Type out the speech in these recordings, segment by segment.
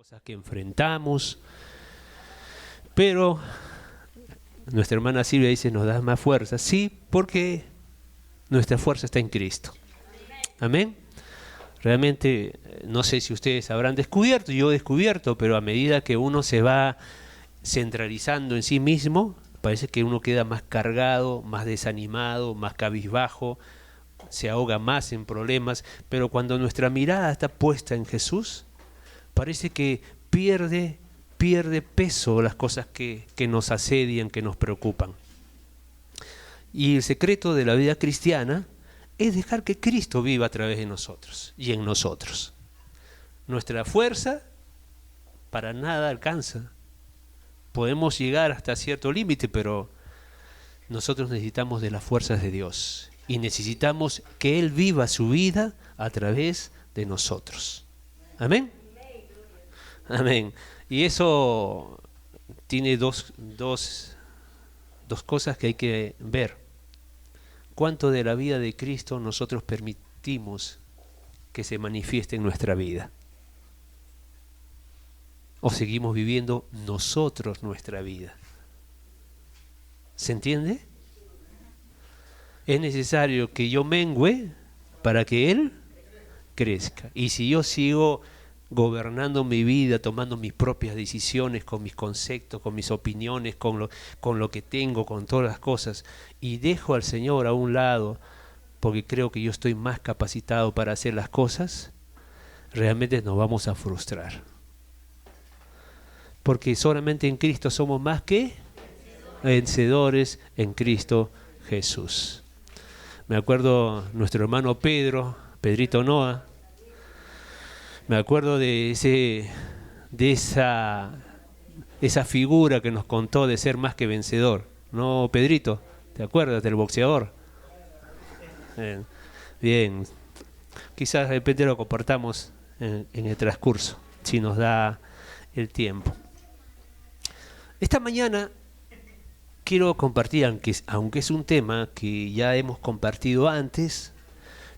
cosas que enfrentamos, pero nuestra hermana Silvia dice, nos da más fuerza. Sí, porque nuestra fuerza está en Cristo. Amén. Realmente, no sé si ustedes habrán descubierto, yo he descubierto, pero a medida que uno se va centralizando en sí mismo, parece que uno queda más cargado, más desanimado, más cabizbajo, se ahoga más en problemas, pero cuando nuestra mirada está puesta en Jesús, parece que pierde peso las cosas que nos asedian, que nos preocupan. Y el secreto de la vida cristiana es dejar que Cristo viva a través de nosotros y en nosotros. Nuestra fuerza para nada alcanza. Podemos llegar hasta cierto límite, pero nosotros necesitamos de las fuerzas de Dios y necesitamos que Él viva su vida a través de nosotros. Amén. Amén. Y eso tiene dos cosas que hay que ver. ¿Cuánto de la vida de Cristo nosotros permitimos que se manifieste en nuestra vida? ¿O seguimos viviendo nosotros nuestra vida? ¿Se entiende? Es necesario que yo mengüe para que Él crezca. Y si yo sigo gobernando mi vida, tomando mis propias decisiones, con mis conceptos, con mis opiniones, con lo que tengo, con todas las cosas, y dejo al Señor a un lado, porque creo que yo estoy más capacitado para hacer las cosas, realmente nos vamos a frustrar. Porque solamente en Cristo somos más que vencedores en Cristo Jesús. Me acuerdo nuestro hermano Pedrito Noa, me acuerdo de esa figura que nos contó de ser más que vencedor. ¿No, Pedrito? ¿Te acuerdas del boxeador? Bien. Quizás de repente lo compartamos en el transcurso, si nos da el tiempo. Esta mañana quiero compartir, aunque es un tema que ya hemos compartido antes,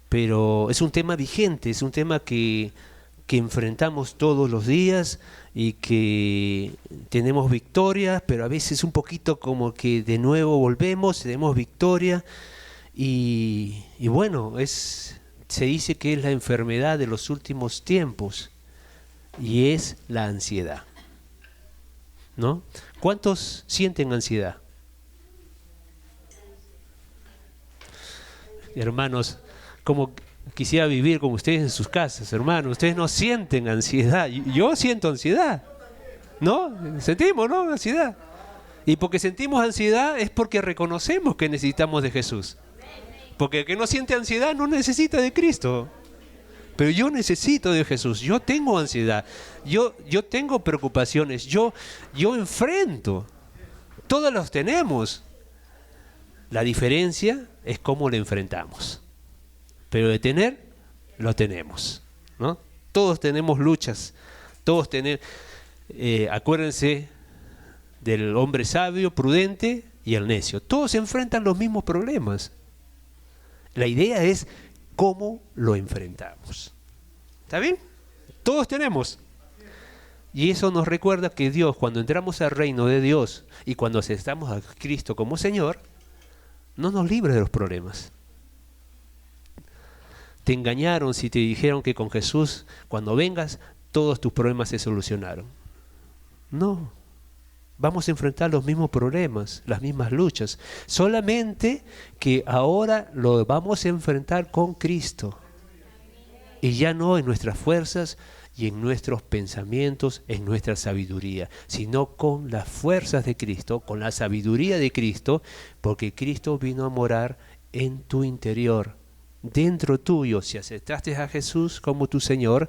pero es un tema vigente, es un tema que enfrentamos todos los días y que tenemos victorias, pero a veces un poquito como que de nuevo volvemos, tenemos victoria y bueno, se dice que es la enfermedad de los últimos tiempos y es la ansiedad, ¿no? ¿Cuántos sienten ansiedad? Hermanos, como quisiera vivir con ustedes en sus casas, hermanos. Ustedes no sienten ansiedad. Yo siento ansiedad, ¿no? Sentimos, ¿no? Ansiedad. Y porque sentimos ansiedad es porque reconocemos que necesitamos de Jesús. Porque el que no siente ansiedad no necesita de Cristo. Pero yo necesito de Jesús. Yo tengo ansiedad. Yo tengo preocupaciones. Yo enfrento. Todos los tenemos. La diferencia es cómo lo enfrentamos. Pero de tener, lo tenemos, ¿no? Todos tenemos luchas, todos tenemos, acuérdense del hombre sabio, prudente y el necio. Todos se enfrentan los mismos problemas. La idea es cómo lo enfrentamos. ¿Está bien? Todos tenemos. Y eso nos recuerda que Dios, cuando entramos al reino de Dios y cuando aceptamos a Cristo como Señor, no nos libra de los problemas. Te engañaron si te dijeron que con Jesús, cuando vengas, todos tus problemas se solucionaron. No, vamos a enfrentar los mismos problemas, las mismas luchas, solamente que ahora lo vamos a enfrentar con Cristo. Y ya no en nuestras fuerzas y en nuestros pensamientos, en nuestra sabiduría, sino con las fuerzas de Cristo, con la sabiduría de Cristo, porque Cristo vino a morar en tu interior, dentro tuyo. Si aceptaste a Jesús como tu Señor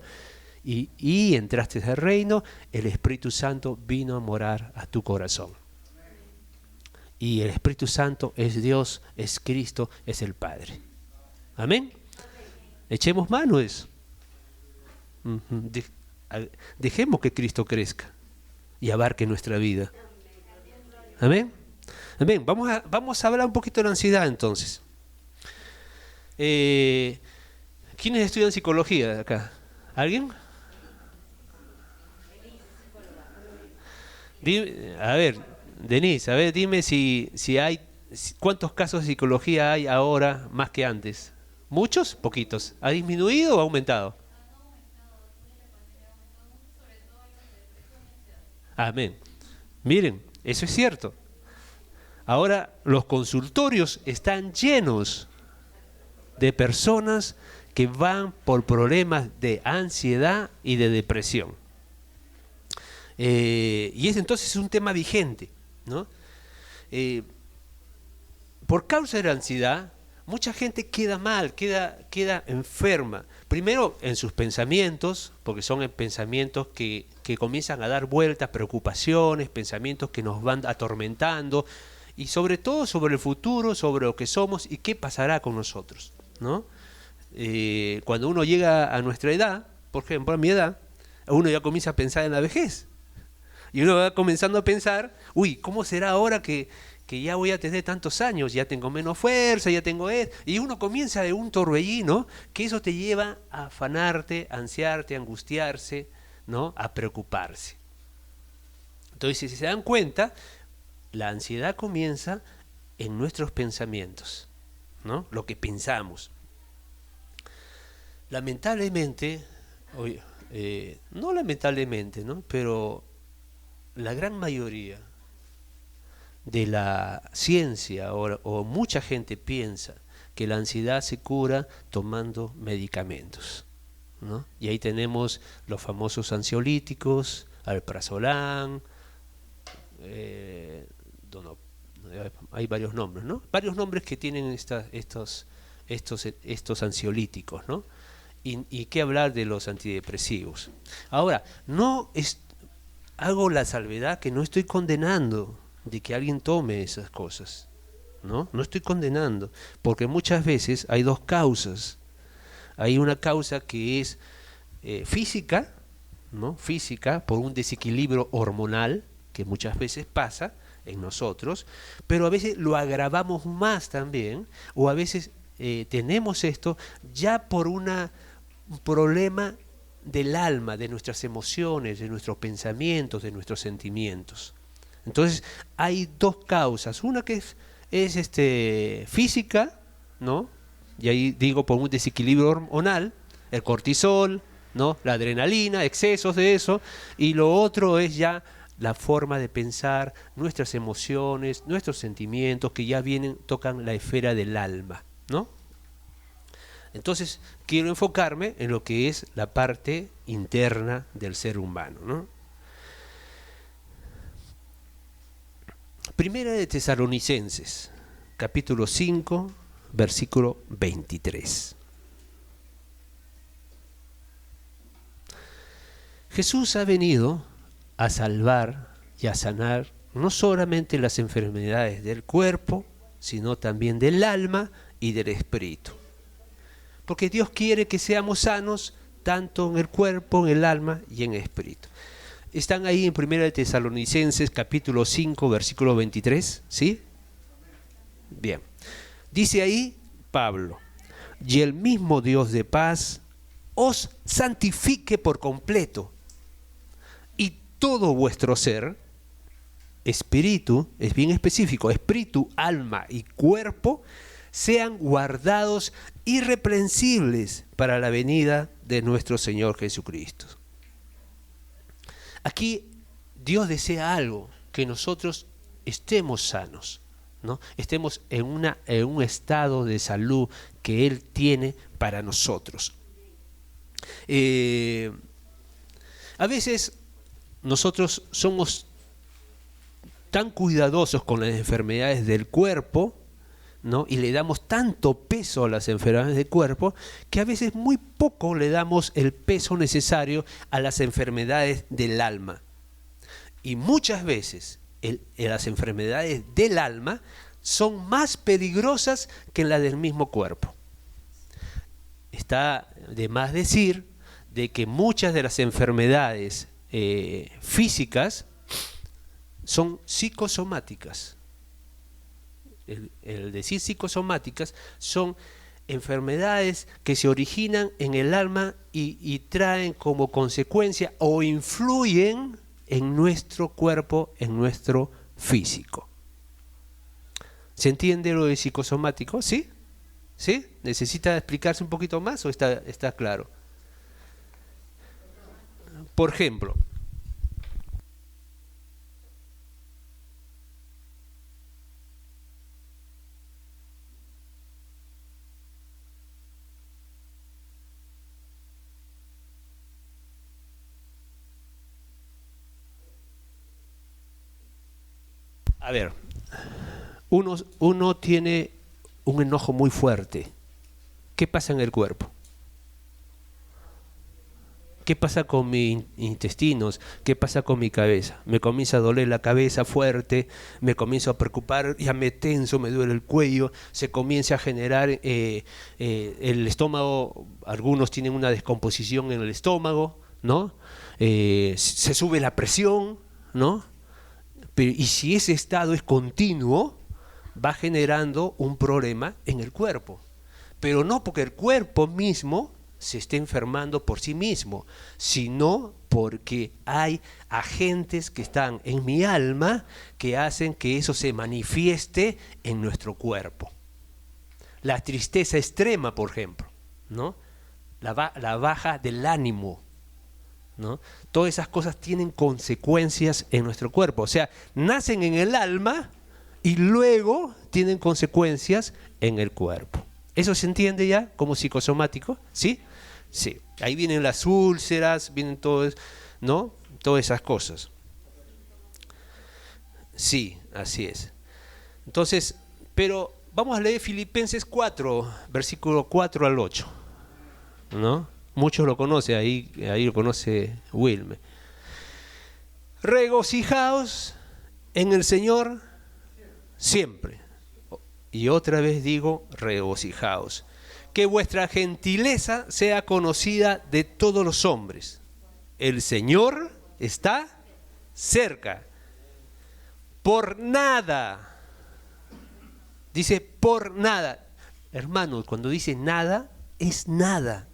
y entraste al reino, el Espíritu Santo vino a morar a tu corazón. Y el Espíritu Santo es Dios, es Cristo, es el Padre. Amén. Echemos mano de eso. Dejemos que Cristo crezca y abarque nuestra vida. Amén. Amén. Vamos a hablar un poquito de la ansiedad entonces. ¿Quiénes estudian psicología acá? ¿Alguien? A ver, Denise, a ver, dime si hay, ¿cuántos casos de psicología hay ahora más que antes? ¿Muchos? ¿Poquitos? ¿Ha disminuido o ha aumentado? Amén. Miren, eso es cierto. Ahora los consultorios están llenos de personas que van por problemas de ansiedad y de depresión. Y es entonces un tema vigente, ¿no? Eh, por causa de la ansiedad, mucha gente queda mal, queda enferma. Primero en sus pensamientos, porque son pensamientos que comienzan a dar vueltas, preocupaciones, pensamientos que nos van atormentando, y sobre todo sobre el futuro, sobre lo que somos y qué pasará con nosotros, ¿no? Cuando uno llega a nuestra edad, por ejemplo, a mi edad, uno ya comienza a pensar en la vejez. Y uno va comenzando a pensar, uy, ¿cómo será ahora que ya voy a tener tantos años? Ya tengo menos fuerza, ya tengo esto. Y uno comienza de un torbellino que eso te lleva a afanarte, a ansiarte, a angustiarse, ¿no? A preocuparse. Entonces, si se dan cuenta, la ansiedad comienza en nuestros pensamientos, ¿no? Lo que pensamos. Lamentablemente, no lamentablemente, ¿no? Pero la gran mayoría de la ciencia o mucha gente piensa que la ansiedad se cura tomando medicamentos, ¿no? Y ahí tenemos los famosos ansiolíticos, alprazolam, dono, hay varios nombres, ¿no? Varios nombres que tienen estos ansiolíticos, ¿no? Y qué hablar de los antidepresivos. Ahora, no es, hago la salvedad que no estoy condenando de que alguien tome esas cosas, ¿no? No estoy condenando, porque muchas veces hay dos causas. Hay una causa que es física, ¿no? Física, por un desequilibrio hormonal, que muchas veces pasa en nosotros, pero a veces lo agravamos más también, o a veces tenemos esto ya por un problema del alma, de nuestras emociones, de nuestros pensamientos, de nuestros sentimientos. Entonces hay dos causas, una que es física, ¿no? Y ahí digo por un desequilibrio hormonal, el cortisol, ¿no? La adrenalina, excesos de eso, y lo otro es ya la forma de pensar, nuestras emociones, nuestros sentimientos que ya tocan la esfera del alma, ¿no? Entonces quiero enfocarme en lo que es la parte interna del ser humano, ¿no? Primera de Tesalonicenses, capítulo 5, versículo 23. Jesús ha venido a salvar y a sanar no solamente las enfermedades del cuerpo, sino también del alma y del espíritu. Porque Dios quiere que seamos sanos tanto en el cuerpo, en el alma y en el espíritu. Están ahí en 1 de Tesalonicenses capítulo 5 versículo 23, ¿sí? Bien. Dice ahí Pablo, y el mismo Dios de paz os santifique por completo, y todo vuestro ser, espíritu, es bien específico, espíritu, alma y cuerpo, sean guardados irreprensibles para la venida de nuestro Señor Jesucristo. Aquí Dios desea algo, que nosotros estemos sanos, ¿no? Estemos en un estado de salud que Él tiene para nosotros. A veces nosotros somos tan cuidadosos con las enfermedades del cuerpo, ¿no? Y le damos tanto peso a las enfermedades del cuerpo que a veces muy poco le damos el peso necesario a las enfermedades del alma. Y muchas veces las enfermedades del alma son más peligrosas que las del mismo cuerpo. Está de más decir de que muchas de las enfermedades físicas son psicosomáticas. El decir psicosomáticas son enfermedades que se originan en el alma y traen como consecuencia o influyen en nuestro cuerpo, en nuestro físico. ¿Se entiende lo de psicosomático? ¿Sí? ¿Sí? ¿Necesita explicarse un poquito más o está claro? Por ejemplo, a ver, uno tiene un enojo muy fuerte. ¿Qué pasa en el cuerpo? ¿Qué pasa con mis intestinos? ¿Qué pasa con mi cabeza? Me comienza a doler la cabeza fuerte, me comienzo a preocupar, ya me tenso, me duele el cuello, se comienza a generar el estómago, algunos tienen una descomposición en el estómago, ¿no? Se sube la presión, ¿no? Y si ese estado es continuo, va generando un problema en el cuerpo. Pero no porque el cuerpo mismo se esté enfermando por sí mismo, sino porque hay agentes que están en mi alma que hacen que eso se manifieste en nuestro cuerpo. La tristeza extrema, por ejemplo, ¿no? La baja del ánimo, ¿no? Todas esas cosas tienen consecuencias en nuestro cuerpo, o sea, nacen en el alma y luego tienen consecuencias en el cuerpo. ¿Eso se entiende ya como psicosomático? ¿Sí? Sí. Ahí vienen las úlceras, vienen todas, ¿no? Todas esas cosas. Sí, así es. Entonces, pero vamos a leer Filipenses 4, versículo 4 al 8, ¿no? Muchos lo conocen, ahí lo conoce Wilme. Regocijaos en el Señor siempre. Y otra vez digo, regocijaos. Que vuestra gentileza sea conocida de todos los hombres. El Señor está cerca. Por nada. Dice por nada. Hermanos, cuando dice nada, es nada.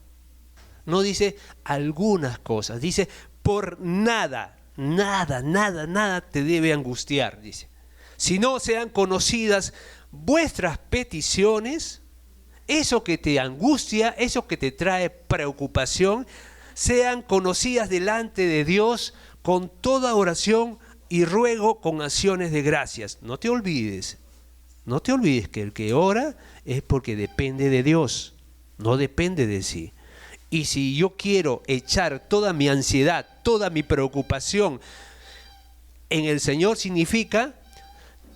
No dice algunas cosas. Dice por nada. Nada, nada, nada te debe angustiar, dice. Si no sean conocidas vuestras peticiones, eso que te angustia, eso que te trae preocupación, sean conocidas delante de Dios con toda oración y ruego con acciones de gracias. No te olvides que el que ora es porque depende de Dios, no depende de sí. Y si yo quiero echar toda mi ansiedad, toda mi preocupación en el Señor, significa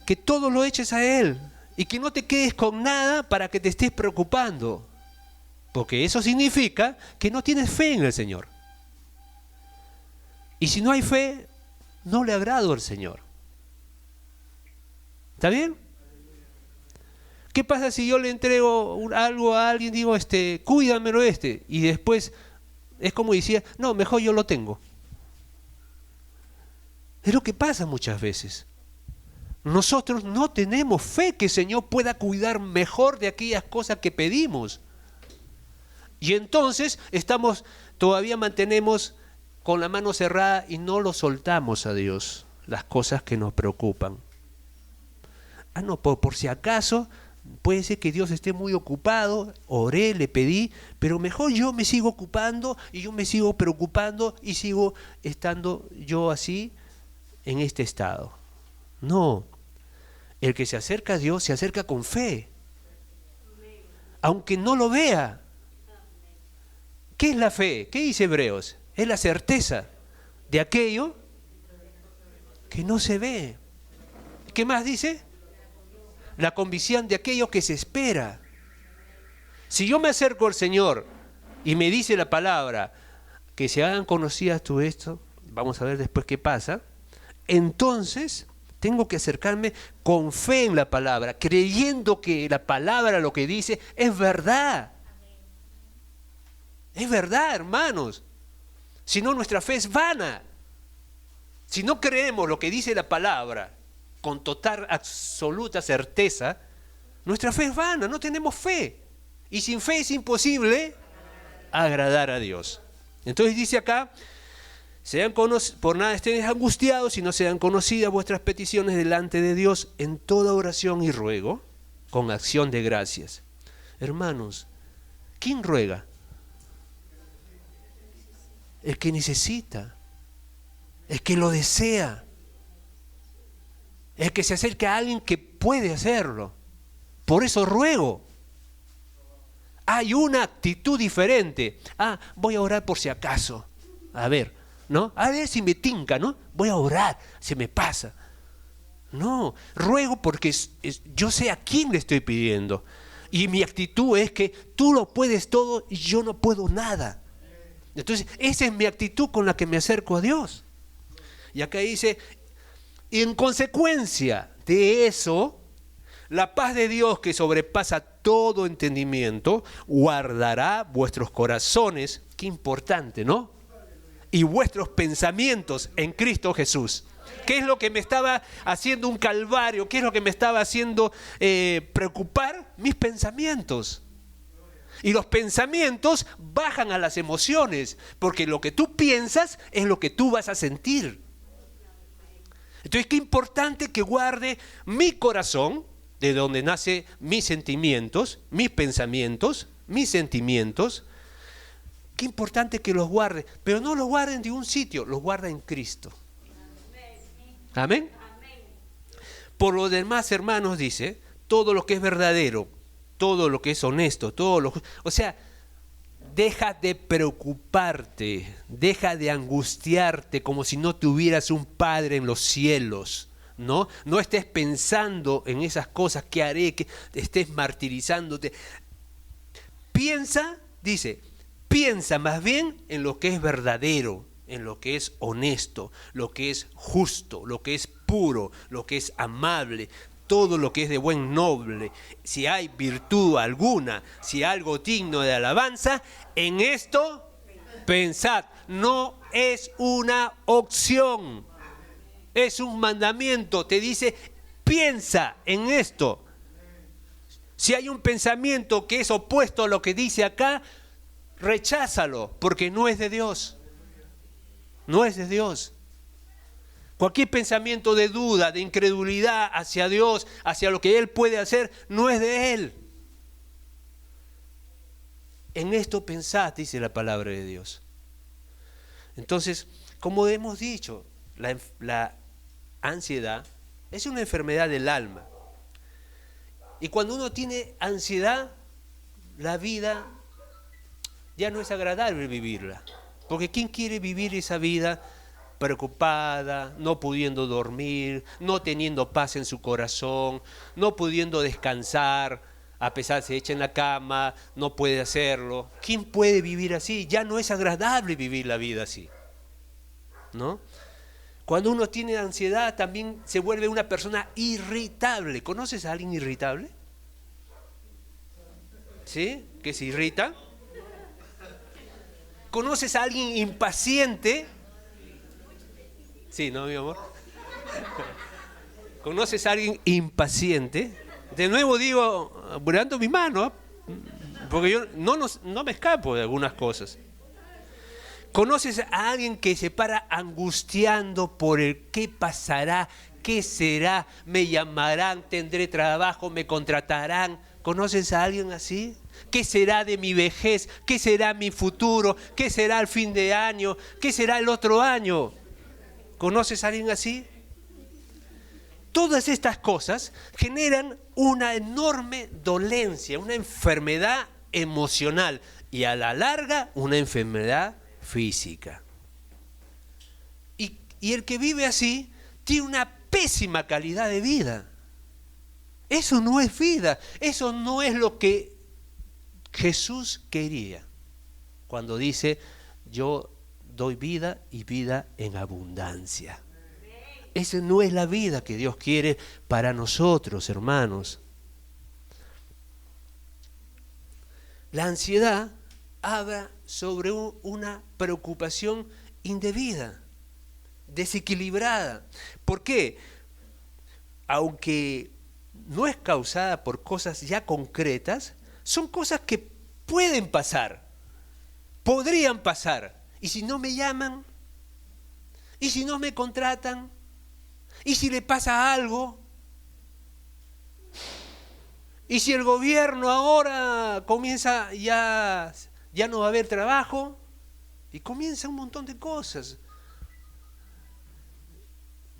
que todo lo eches a Él. Y que no te quedes con nada para que te estés preocupando. Porque eso significa que no tienes fe en el Señor. Y si no hay fe, no le agrado al Señor. ¿Está bien? ¿Qué pasa si yo le entrego algo a alguien, digo, cuídamelo y después es como decía, no, mejor yo lo tengo? Es lo que pasa muchas veces. Nosotros no tenemos fe que el Señor pueda cuidar mejor de aquellas cosas que pedimos. Y entonces todavía mantenemos con la mano cerrada y no lo soltamos a Dios, las cosas que nos preocupan. No, por si acaso, puede ser que Dios esté muy ocupado, oré, le pedí, pero mejor yo me sigo ocupando y yo me sigo preocupando y sigo estando yo así en este estado. No. El que se acerca a Dios se acerca con fe, aunque no lo vea. ¿Qué es la fe? ¿Qué dice Hebreos? Es la certeza de aquello que no se ve. ¿Qué más dice? La convicción de aquello que se espera. Si yo me acerco al Señor y me dice la palabra, que se hagan conocidas tú esto, vamos a ver después qué pasa, entonces tengo que acercarme con fe en la palabra, creyendo que la palabra lo que dice es verdad. Es verdad, hermanos. Si no, nuestra fe es vana. Si no creemos lo que dice la palabra con total, absoluta certeza, nuestra fe es vana, no tenemos fe. Y sin fe es imposible agradar a Dios. Entonces dice acá, Por nada estén angustiados, sino sean conocidas vuestras peticiones delante de Dios en toda oración y ruego, con acción de gracias. Hermanos, ¿quién ruega? El que necesita, el que lo desea, el que se acerca a alguien que puede hacerlo. Por eso ruego. Hay una actitud diferente. Voy a orar por si acaso. A ver, ¿no? A ver si me tinca, ¿no? Voy a orar, se me pasa. No, ruego porque yo sé a quién le estoy pidiendo. Y mi actitud es que tú lo puedes todo y yo no puedo nada. Entonces, esa es mi actitud con la que me acerco a Dios. Y acá dice, y en consecuencia de eso, la paz de Dios que sobrepasa todo entendimiento, guardará vuestros corazones, qué importante, ¿no? Y vuestros pensamientos en Cristo Jesús. ¿Qué es lo que me estaba haciendo un calvario? ¿Qué es lo que me estaba haciendo preocupar? Mis pensamientos. Y los pensamientos bajan a las emociones, porque lo que tú piensas es lo que tú vas a sentir. Entonces, qué importante que guarde mi corazón, de donde nacen mis sentimientos, mis pensamientos, mis sentimientos. Qué importante que los guarde, pero no los guarden de un sitio, los guarda en Cristo. Amén. Por lo demás, hermanos, dice, todo lo que es verdadero, todo lo que es honesto, o sea, deja de preocuparte, deja de angustiarte como si no tuvieras un Padre en los cielos, ¿no? No estés pensando en esas cosas que haré, que estés martirizándote. Piensa más bien en lo que es verdadero, en lo que es honesto, lo que es justo, lo que es puro, lo que es amable, todo lo que es de buen noble, si hay virtud alguna, si hay algo digno de alabanza, en esto pensad. No es una opción, es un mandamiento. Te dice, piensa en esto. Si hay un pensamiento que es opuesto a lo que dice acá, recházalo, porque no es de Dios. No es de Dios. Cualquier pensamiento de duda, de incredulidad hacia Dios, hacia lo que Él puede hacer, no es de Él. En esto pensad, dice la palabra de Dios. Entonces, como hemos dicho, la ansiedad es una enfermedad del alma. Y cuando uno tiene ansiedad, la vida ya no es agradable vivirla. Porque ¿quién quiere vivir esa vida preocupada, no pudiendo dormir, no teniendo paz en su corazón, no pudiendo descansar, a pesar de se echa en la cama, no puede hacerlo? ¿Quién puede vivir así? Ya no es agradable vivir la vida así, ¿no? Cuando uno tiene ansiedad también se vuelve una persona irritable. ¿Conoces a alguien irritable? ¿Sí? ¿Que se irrita? ¿Conoces a alguien impaciente? Sí, ¿no, mi amor? ¿Conoces a alguien impaciente? De nuevo digo, burlando mi mano, porque yo no me escapo de algunas cosas. ¿Conoces a alguien que se para angustiando por el qué pasará, qué será, me llamarán, tendré trabajo, me contratarán? ¿Conoces a alguien así? ¿Qué será de mi vejez? ¿Qué será mi futuro? ¿Qué será el fin de año? ¿Qué será el otro año? ¿Conoces a alguien así? Todas estas cosas generan una enorme dolencia, una enfermedad emocional y a la larga una enfermedad física. Y el que vive así tiene una pésima calidad de vida. Eso no es vida, eso no es lo que Jesús quería cuando dice, yo doy vida y vida en abundancia. Esa no es la vida que Dios quiere para nosotros, hermanos. La ansiedad habla sobre una preocupación indebida, desequilibrada. ¿Por qué? Aunque no es causada por cosas ya concretas, son cosas que pueden pasar, podrían pasar. Y si no me llaman, ¿Y si no me contratan? ¿Y si le pasa algo? ¿Y si el gobierno ahora comienza, ya no va a haber trabajo? Y comienza un montón de cosas.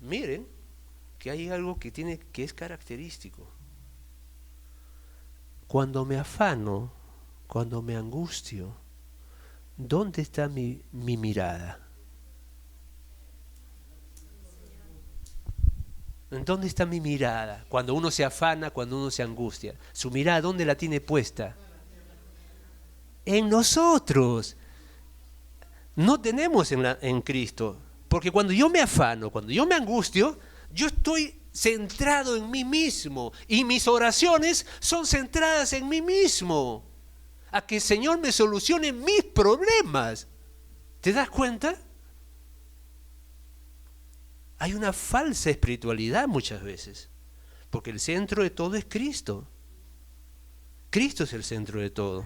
Miren que hay algo que es característico. Cuando me afano, cuando me angustio, ¿dónde está mi mirada? ¿En dónde está mi mirada? Cuando uno se afana, cuando uno se angustia. ¿Su mirada dónde la tiene puesta? En nosotros. No tenemos en Cristo. Porque cuando yo me afano, cuando yo me angustio, yo estoy centrado en mí mismo. Y mis oraciones son centradas en mí mismo. A que el Señor me solucione mis problemas. ¿Te das cuenta? Hay una falsa espiritualidad muchas veces, porque el centro de todo es Cristo. Cristo es el centro de todo.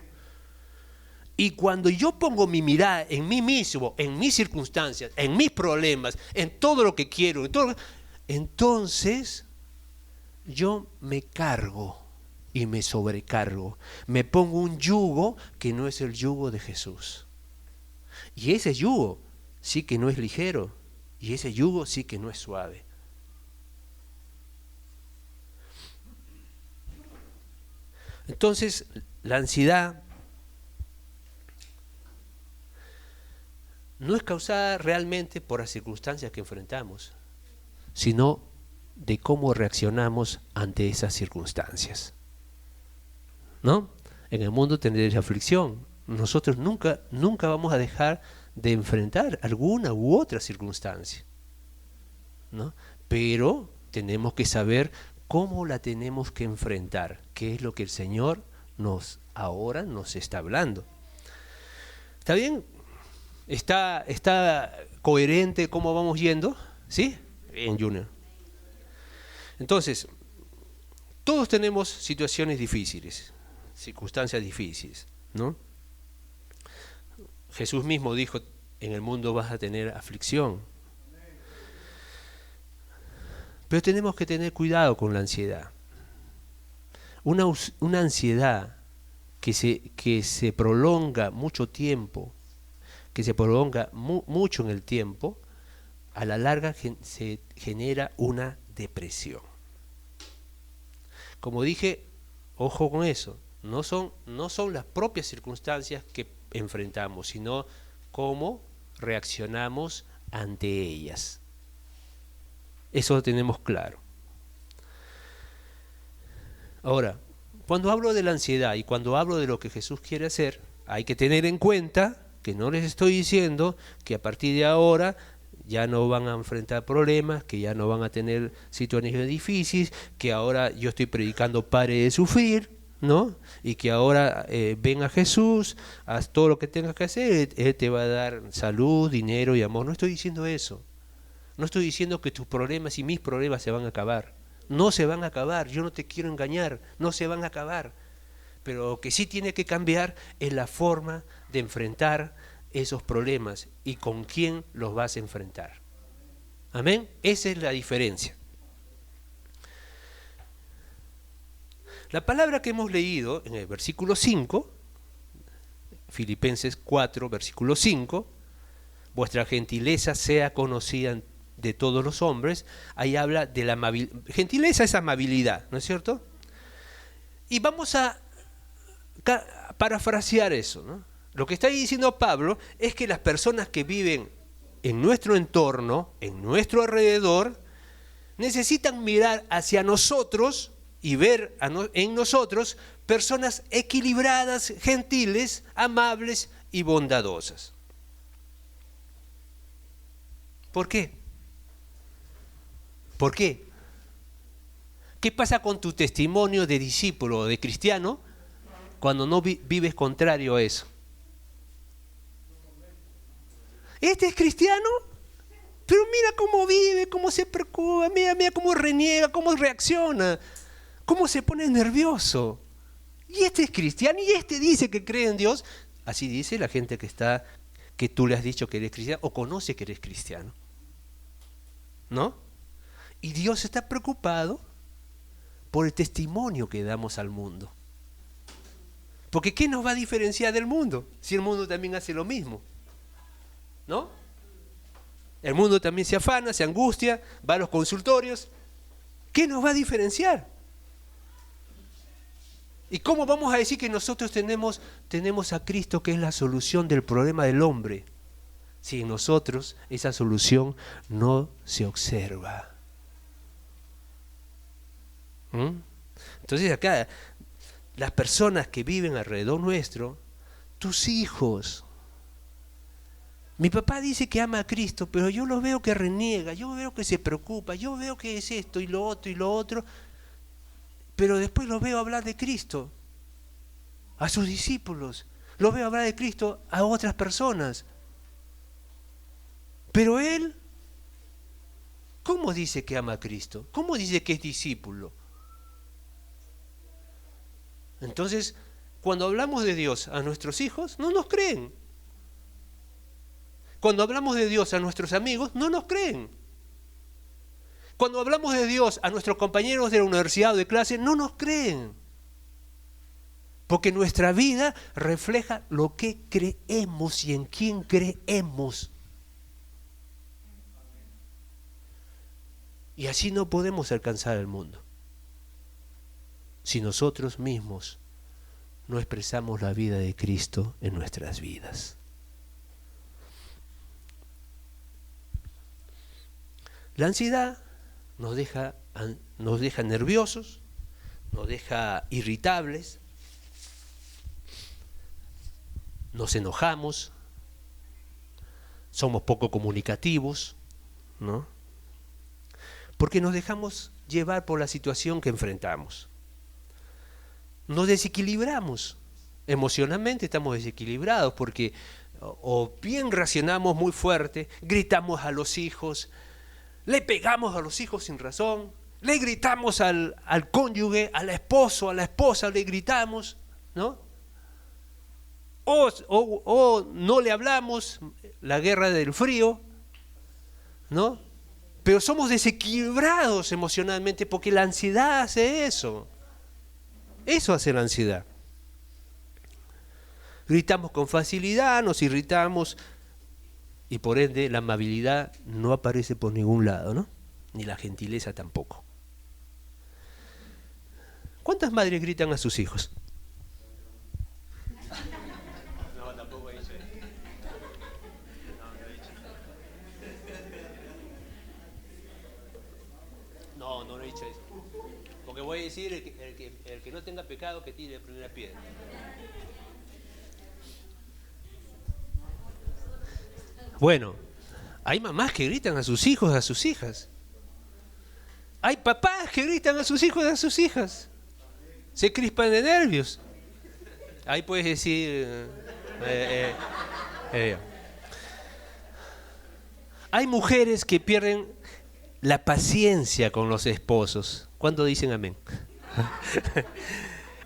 Y cuando yo pongo mi mirada en mí mismo, en mis circunstancias, en mis problemas, en todo lo que quiero, entonces yo me cargo y me sobrecargo. Me pongo un yugo que no es el yugo de Jesús. Y ese yugo sí que no es ligero. Y ese yugo sí que no es suave. Entonces, la ansiedad no es causada realmente por las circunstancias que enfrentamos, sino de cómo reaccionamos ante esas circunstancias. ¿No? En el mundo tendréis aflicción. Nosotros nunca vamos a dejar de enfrentar alguna u otra circunstancia, ¿no? Pero tenemos que saber cómo la tenemos que enfrentar, que es lo que el Señor ahora nos está hablando. ¿Está bien? ¿Está coherente cómo vamos yendo? ¿Sí? Bien, Junior. Entonces, todos tenemos situaciones difíciles, circunstancias difíciles, ¿no? Jesús mismo dijo, en el mundo vas a tener aflicción. Pero tenemos que tener cuidado con la ansiedad. Una ansiedad que se prolonga mucho tiempo, que se prolonga mucho en el tiempo, a la larga se genera una depresión. Como dije, ojo con eso, no son las propias circunstancias que enfrentamos, sino cómo reaccionamos ante ellas. Eso lo tenemos claro. Ahora, cuando hablo de la ansiedad y cuando hablo de lo que Jesús quiere hacer, hay que tener en cuenta que no les estoy diciendo que a partir de ahora ya no van a enfrentar problemas, que ya no van a tener situaciones difíciles, que ahora yo estoy predicando pare de sufrir, ¿no? Y que ahora ven a Jesús, haz todo lo que tengas que hacer, Él te va a dar salud, dinero y amor. No estoy diciendo eso. No estoy diciendo que tus problemas y mis problemas se van a acabar. No se van a acabar, yo no te quiero engañar, no se van a acabar. Pero lo que sí tiene que cambiar es la forma de enfrentar esos problemas y con quién los vas a enfrentar. ¿Amén? Esa es la diferencia. La palabra que hemos leído en el versículo 5, Filipenses 4, versículo 5, vuestra gentileza sea conocida de todos los hombres, ahí habla de la amabilidad. Gentileza es amabilidad, ¿no es cierto? Y vamos a parafrasear eso, ¿no? Lo que está diciendo Pablo es que las personas que viven en nuestro entorno, en nuestro alrededor, necesitan mirar hacia nosotros y ver en nosotros personas equilibradas, gentiles, amables y bondadosas. ¿Por qué? ¿Por qué? ¿Qué pasa con tu testimonio de discípulo o de cristiano cuando no vives contrario a eso? ¿Este es cristiano? Pero mira cómo vive, cómo se preocupa, mira cómo reniega, cómo reacciona, cómo se pone nervioso. Y este es cristiano y este dice que cree en Dios. Así dice la gente que tú le has dicho que eres cristiano o conoce que eres cristiano. ¿no? Y Dios está preocupado por el testimonio que damos al mundo. Porque ¿qué nos va a diferenciar del mundo? Si el mundo también hace lo mismo, ¿no? El mundo también se afana, se angustia, va a los consultorios. ¿Qué nos va a diferenciar? ¿Y cómo vamos a decir que nosotros tenemos a Cristo, que es la solución del problema del hombre, si en nosotros esa solución no se observa? Entonces acá, las personas que viven alrededor nuestro, tus hijos. Mi papá dice que ama a Cristo, pero yo lo veo que reniega, yo veo que se preocupa, yo veo que es esto y lo otro, pero después lo veo hablar de Cristo a sus discípulos, lo veo hablar de Cristo a otras personas. Pero él, ¿cómo dice que ama a Cristo? ¿Cómo dice que es discípulo? Entonces, cuando hablamos de Dios a nuestros hijos, no nos creen. Cuando hablamos de Dios a nuestros amigos, no nos creen. Cuando hablamos de Dios a nuestros compañeros de la universidad o de clase, no nos creen. Porque nuestra vida refleja lo que creemos y en quién creemos. Y así no podemos alcanzar el mundo si nosotros mismos no expresamos la vida de Cristo en nuestras vidas. La ansiedad nos deja nerviosos, nos deja irritables, nos enojamos, somos poco comunicativos, ¿no? Porque nos dejamos llevar por la situación que enfrentamos. Nos desequilibramos, emocionalmente estamos desequilibrados porque o bien reaccionamos muy fuerte, gritamos a los hijos, le pegamos a los hijos sin razón, le gritamos al cónyuge, al esposo, a la esposa, le gritamos, ¿no? O no le hablamos, la guerra del frío, ¿no? Pero somos desequilibrados emocionalmente porque la ansiedad hace eso. Eso hace la ansiedad. Gritamos con facilidad, nos irritamos y por ende la amabilidad no aparece por ningún lado, ¿no? Ni la gentileza tampoco. ¿Cuántas madres gritan a sus hijos? No, tampoco he dicho eso. No he dicho eso. Porque voy a decir, el que no tenga pecado, que tire la primera piedra. Bueno, hay mamás que gritan a sus hijos, a sus hijas. Hay papás que gritan a sus hijos, a sus hijas. Se crispan de nervios. Ahí puedes decir... Hay mujeres que pierden la paciencia con los esposos. ¿Cuándo dicen amén?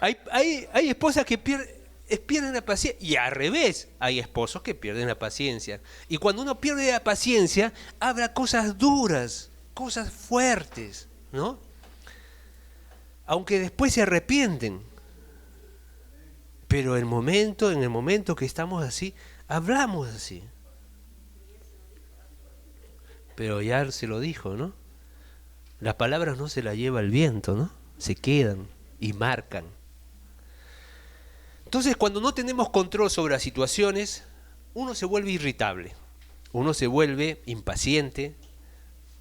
hay esposas que pierden la paciencia y al revés, hay esposos que pierden la paciencia. Y cuando uno pierde la paciencia, habla cosas duras, cosas fuertes, ¿no? Aunque después se arrepienten. Pero en el momento que estamos así, hablamos así. Pero ya se lo dijo, ¿no? Las palabras no se las lleva el viento, ¿no? Se quedan y marcan. Entonces, cuando no tenemos control sobre las situaciones, uno se vuelve irritable, uno se vuelve impaciente,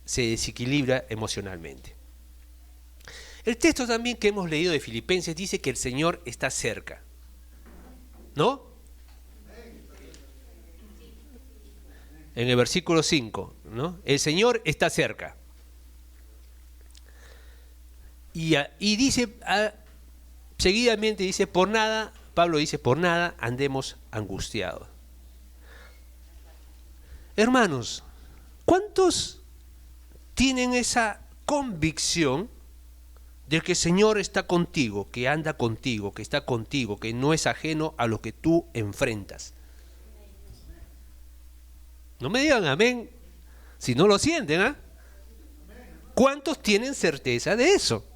se desequilibra emocionalmente. El texto también que hemos leído de Filipenses dice que el Señor está cerca, ¿no? En el versículo 5, ¿no? El Señor está cerca. Y dice, seguidamente dice, Pablo dice, por nada andemos angustiados. Hermanos, ¿cuántos tienen esa convicción de que el Señor está contigo, que anda contigo, que está contigo, que no es ajeno a lo que tú enfrentas? No me digan amén si no lo sienten, ¿ah? ¿Cuántos tienen certeza de eso?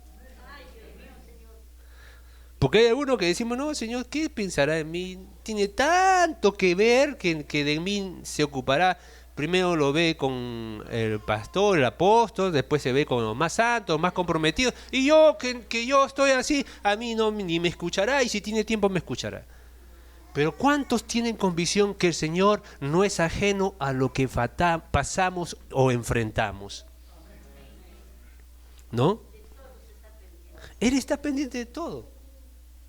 Porque hay algunos que decimos, no, Señor, ¿qué pensará de mí? Tiene tanto que ver que de mí se ocupará. Primero lo ve con el pastor, el apóstol, después se ve con los más santos, más comprometidos. Y yo, que yo estoy así, a mí no ni me escuchará, y si tiene tiempo me escuchará. Pero ¿cuántos tienen convicción que el Señor no es ajeno a lo que pasamos o enfrentamos? ¿No? Él está pendiente de todo.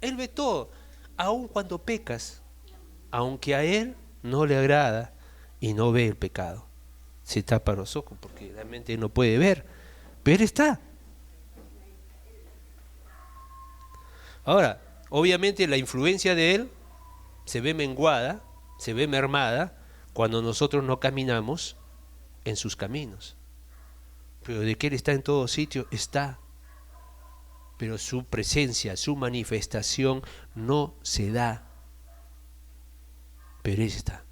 Él ve todo. Aun cuando pecas, aunque a Él no le agrada y no ve el pecado. Se tapa los ojos porque realmente no puede ver. Pero Él está. Ahora, obviamente la influencia de Él se ve menguada, se ve mermada cuando nosotros no caminamos en sus caminos. Pero de que Él está en todo sitio, está. Pero su presencia, su manifestación no se da. Pero Él está.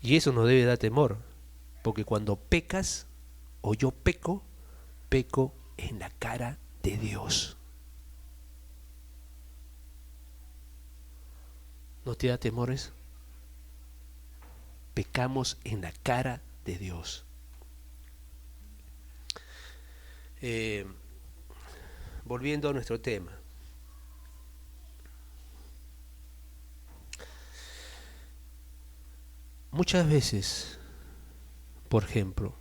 Y eso nos debe dar temor, porque cuando pecas, o yo peco, peco en la cara de Dios. ¿No te da temor eso? Pecamos en la cara de Dios. Volviendo a nuestro tema. Muchas veces, por ejemplo,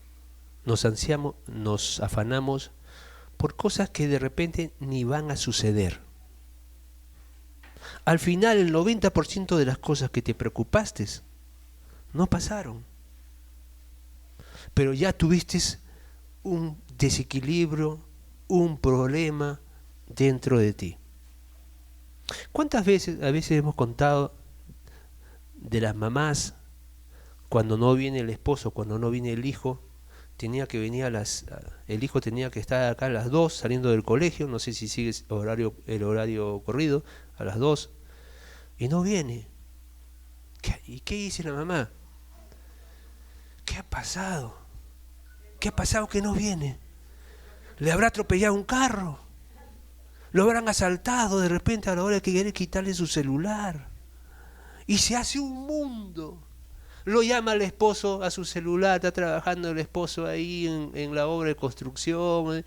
nos afanamos por cosas que de repente ni van a suceder. Al final, el 90% de las cosas que te preocupaste no pasaron. Pero ya tuviste un desequilibrio, un problema dentro de ti. ¿Cuántas veces a veces hemos contado de las mamás cuando no viene el esposo, cuando no viene el hijo? Tenía que venir el hijo tenía que estar acá a las 2 saliendo del colegio, no sé si sigue el horario corrido, a las 2, y no viene. ¿Y qué dice la mamá? ¿Qué ha pasado? ¿Qué ha pasado que no viene? ¿Le habrá atropellado un carro? ¿Lo habrán asaltado de repente a la hora que quiere quitarle su celular? Y se hace un mundo. Lo llama el esposo a su celular, está trabajando el esposo ahí en la obra de construcción,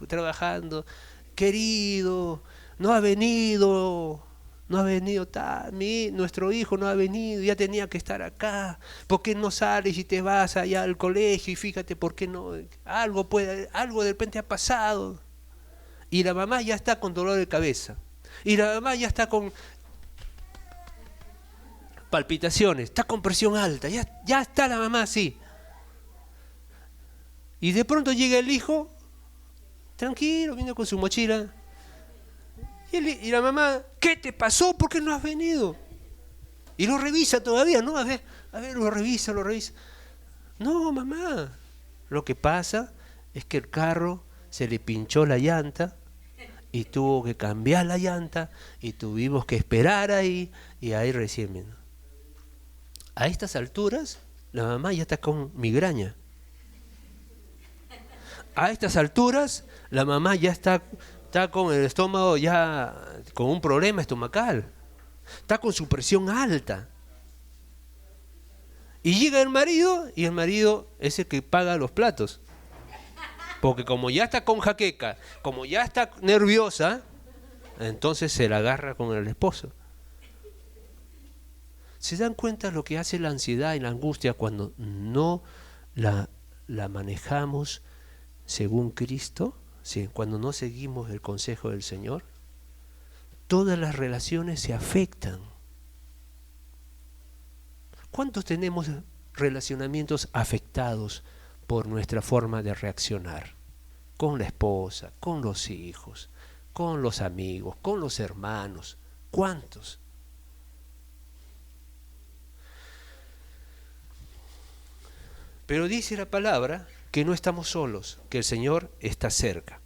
trabajando. Querido, no ha venido, nuestro hijo no ha venido, ya tenía que estar acá. ¿Por qué no sales y te vas allá al colegio? Y fíjate, ¿por qué no? Algo de repente ha pasado. Y la mamá ya está con dolor de cabeza. Y la mamá ya está con palpitaciones, está con presión alta, ya está la mamá así. Y de pronto llega el hijo, tranquilo, viene con su mochila. Y la mamá, ¿qué te pasó? ¿Por qué no has venido? Y lo revisa todavía, ¿no? A ver, lo revisa. No, mamá. Lo que pasa es que el carro se le pinchó la llanta y tuvo que cambiar la llanta y tuvimos que esperar ahí y ahí recién vino. A estas alturas, la mamá ya está con migraña. A estas alturas, la mamá ya está con el estómago ya con un problema estomacal. Está con su presión alta. Y llega el marido, y el marido es el que paga los platos. Porque como ya está con jaqueca, como ya está nerviosa, entonces se la agarra con el esposo. ¿Se dan cuenta lo que hace la ansiedad y la angustia cuando no la manejamos según Cristo? ¿Sí? Cuando no seguimos el consejo del Señor. Todas las relaciones se afectan. ¿Cuántos tenemos relacionamientos afectados por nuestra forma de reaccionar? Con la esposa, con los hijos, con los amigos, con los hermanos. ¿Cuántos? Pero dice la palabra que no estamos solos, que el Señor está cerca.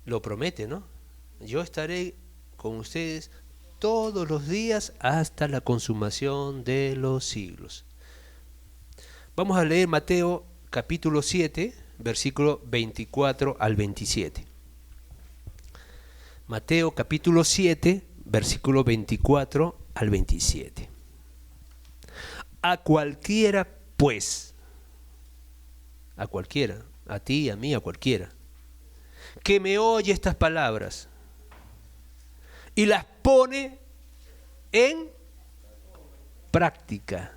Lo promete, ¿no? Yo estaré con ustedes todos los días hasta la consumación de los siglos. Vamos a leer Mateo capítulo 7, versículo 24 al 27. Mateo capítulo 7, versículo 24 al 27. A cualquiera, pues, a cualquiera, a ti, a mí, a cualquiera, que me oye estas palabras y las pone en práctica.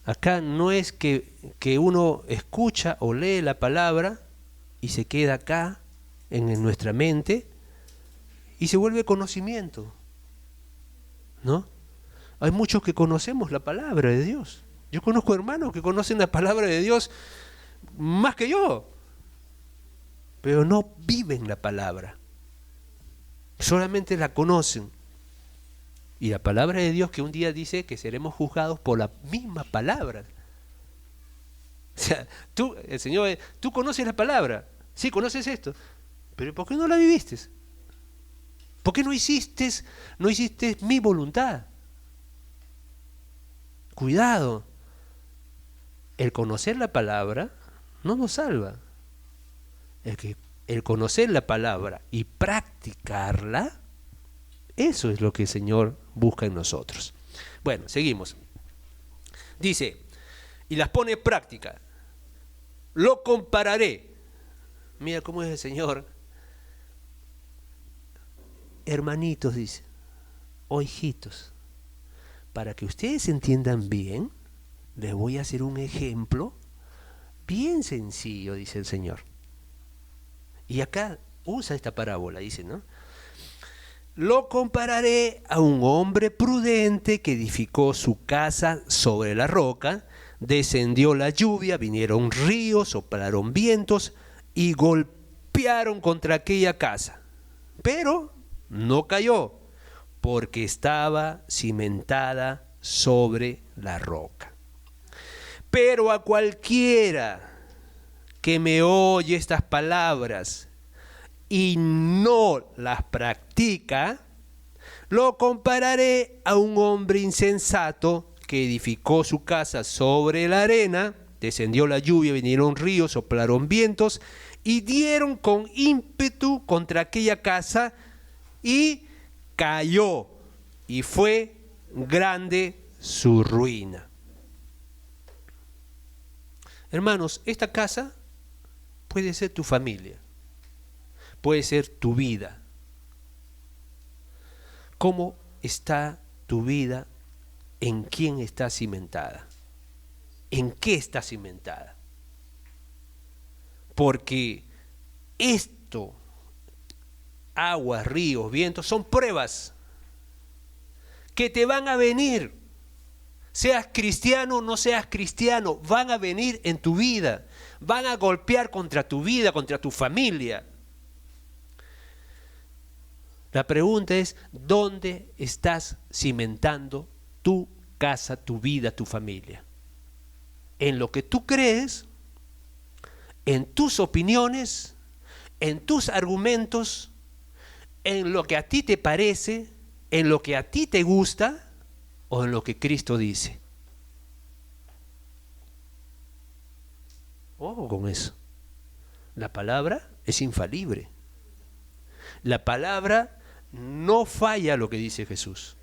Acá no es que uno escucha o lee la palabra y se queda acá en nuestra mente y se vuelve conocimiento, ¿no? Hay muchos que conocemos la palabra de Dios. Yo conozco hermanos que conocen la palabra de Dios más que yo, pero no viven la palabra, solamente la conocen. Y la palabra de Dios que un día dice que seremos juzgados por la misma palabra. O sea, el Señor, tú conoces la palabra, sí, conoces esto, pero ¿por qué no la viviste? ¿Por qué no hiciste mi voluntad? Cuidado, el conocer la palabra no nos salva. El conocer la palabra y practicarla, eso es lo que el Señor busca en nosotros. Bueno, seguimos. Dice, y las pone en práctica. Lo compararé. Mira cómo es el Señor. Hermanitos, dice, o hijitos, para que ustedes entiendan bien, les voy a hacer un ejemplo bien sencillo, dice el Señor. Y acá usa esta parábola, dice, ¿no? Lo compararé a un hombre prudente que edificó su casa sobre la roca, descendió la lluvia, vinieron ríos, soplaron vientos y golpearon contra aquella casa. Pero no cayó, porque estaba cimentada sobre la roca. Pero a cualquiera que me oye estas palabras y no las practica, lo compararé a un hombre insensato que edificó su casa sobre la arena, descendió la lluvia, vinieron ríos, soplaron vientos y dieron con ímpetu contra aquella casa y cayó, y fue grande su ruina. Hermanos, esta casa puede ser tu familia, puede ser tu vida. ¿Cómo está tu vida? ¿En quién está cimentada? ¿En qué está cimentada? Porque esto, aguas, ríos, vientos, son pruebas que te van a venir. Seas cristiano o no seas cristiano, van a venir en tu vida. Van a golpear contra tu vida, contra tu familia. La pregunta es, ¿dónde estás cimentando tu casa, tu vida, tu familia? ¿En lo que tú crees? ¿En tus opiniones? ¿En tus argumentos? ¿En lo que a ti te parece? ¿En lo que a ti te gusta? ¿O en lo que Cristo dice? Ojo con eso. La palabra es infalible. La palabra no falla lo que dice Jesús.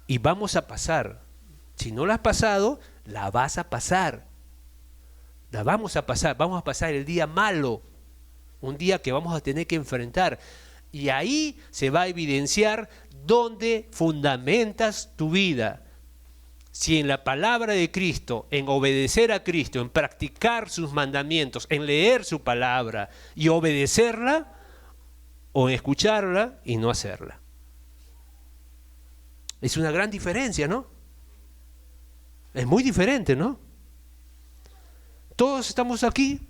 Y vamos a pasar. Si no la has pasado, la vas a pasar. La vamos a pasar. Vamos a pasar el día malo. Un día que vamos a tener que enfrentar. Y ahí se va a evidenciar dónde fundamentas tu vida. Si en la palabra de Cristo, en obedecer a Cristo, en practicar sus mandamientos, en leer su palabra y obedecerla, o en escucharla y no hacerla. Es una gran diferencia, ¿no? Es muy diferente, ¿no? Todos estamos aquí,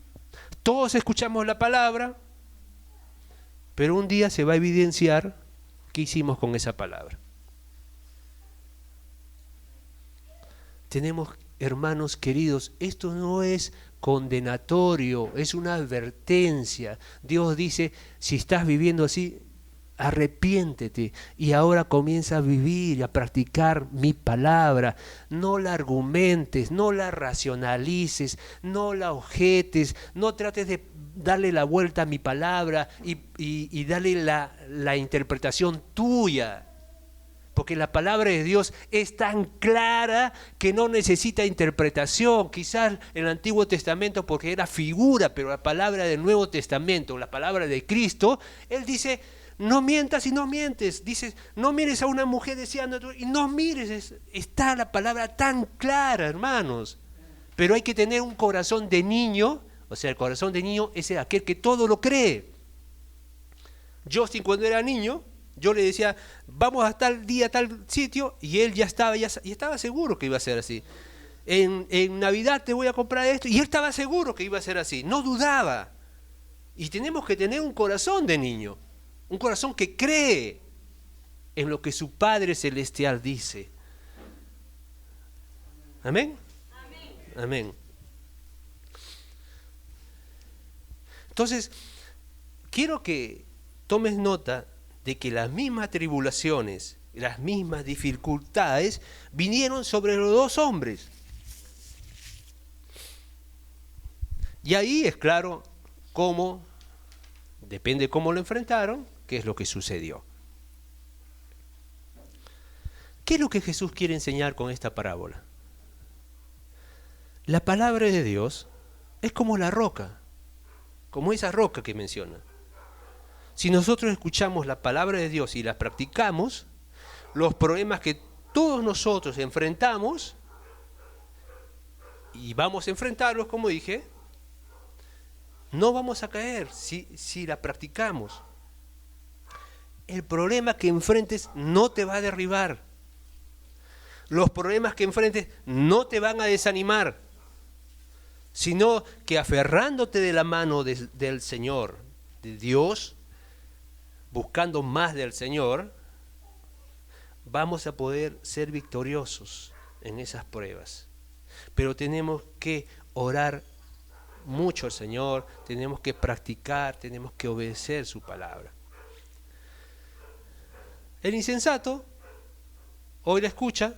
todos escuchamos la palabra, pero un día se va a evidenciar qué hicimos con esa palabra. Tenemos, hermanos queridos, esto no es condenatorio, es una advertencia. Dios dice, si estás viviendo así, arrepiéntete y ahora comienza a vivir y a practicar mi palabra. No la argumentes, no la racionalices, no la objetes, no trates de darle la vuelta a mi palabra y darle la interpretación tuya. Porque la palabra de Dios es tan clara que no necesita interpretación. Quizás en el Antiguo Testamento porque era figura, pero la palabra del Nuevo Testamento, la palabra de Cristo, Él dice, no mientas y no mientes. Dice, no mires a una mujer deseando y no mires. Está la palabra tan clara, hermanos. Pero hay que tener un corazón de niño. O sea, el corazón de niño es aquel que todo lo cree. Justin, cuando era niño, yo le decía, vamos a tal día, a tal sitio, y él ya estaba seguro que iba a ser así. En Navidad te voy a comprar esto, y él estaba seguro que iba a ser así, no dudaba. Y tenemos que tener un corazón de niño, un corazón que cree en lo que su Padre Celestial dice. ¿Amén? Amén. Amén. Entonces, quiero que tomes nota de que las mismas tribulaciones, las mismas dificultades vinieron sobre los dos hombres. Y ahí es claro cómo, depende cómo lo enfrentaron, qué es lo que sucedió. ¿Qué es lo que Jesús quiere enseñar con esta parábola? La palabra de Dios es como la roca, como esa roca que menciona. Si nosotros escuchamos la palabra de Dios y la practicamos, los problemas que todos nosotros enfrentamos, y vamos a enfrentarlos, como dije, no vamos a caer si la practicamos. El problema que enfrentes no te va a derribar. Los problemas que enfrentes no te van a desanimar, sino que aferrándote de la mano del Señor, de Dios, buscando más del Señor, vamos a poder ser victoriosos en esas pruebas. Pero tenemos que orar mucho al Señor, tenemos que practicar, tenemos que obedecer su palabra. El insensato hoy la escucha,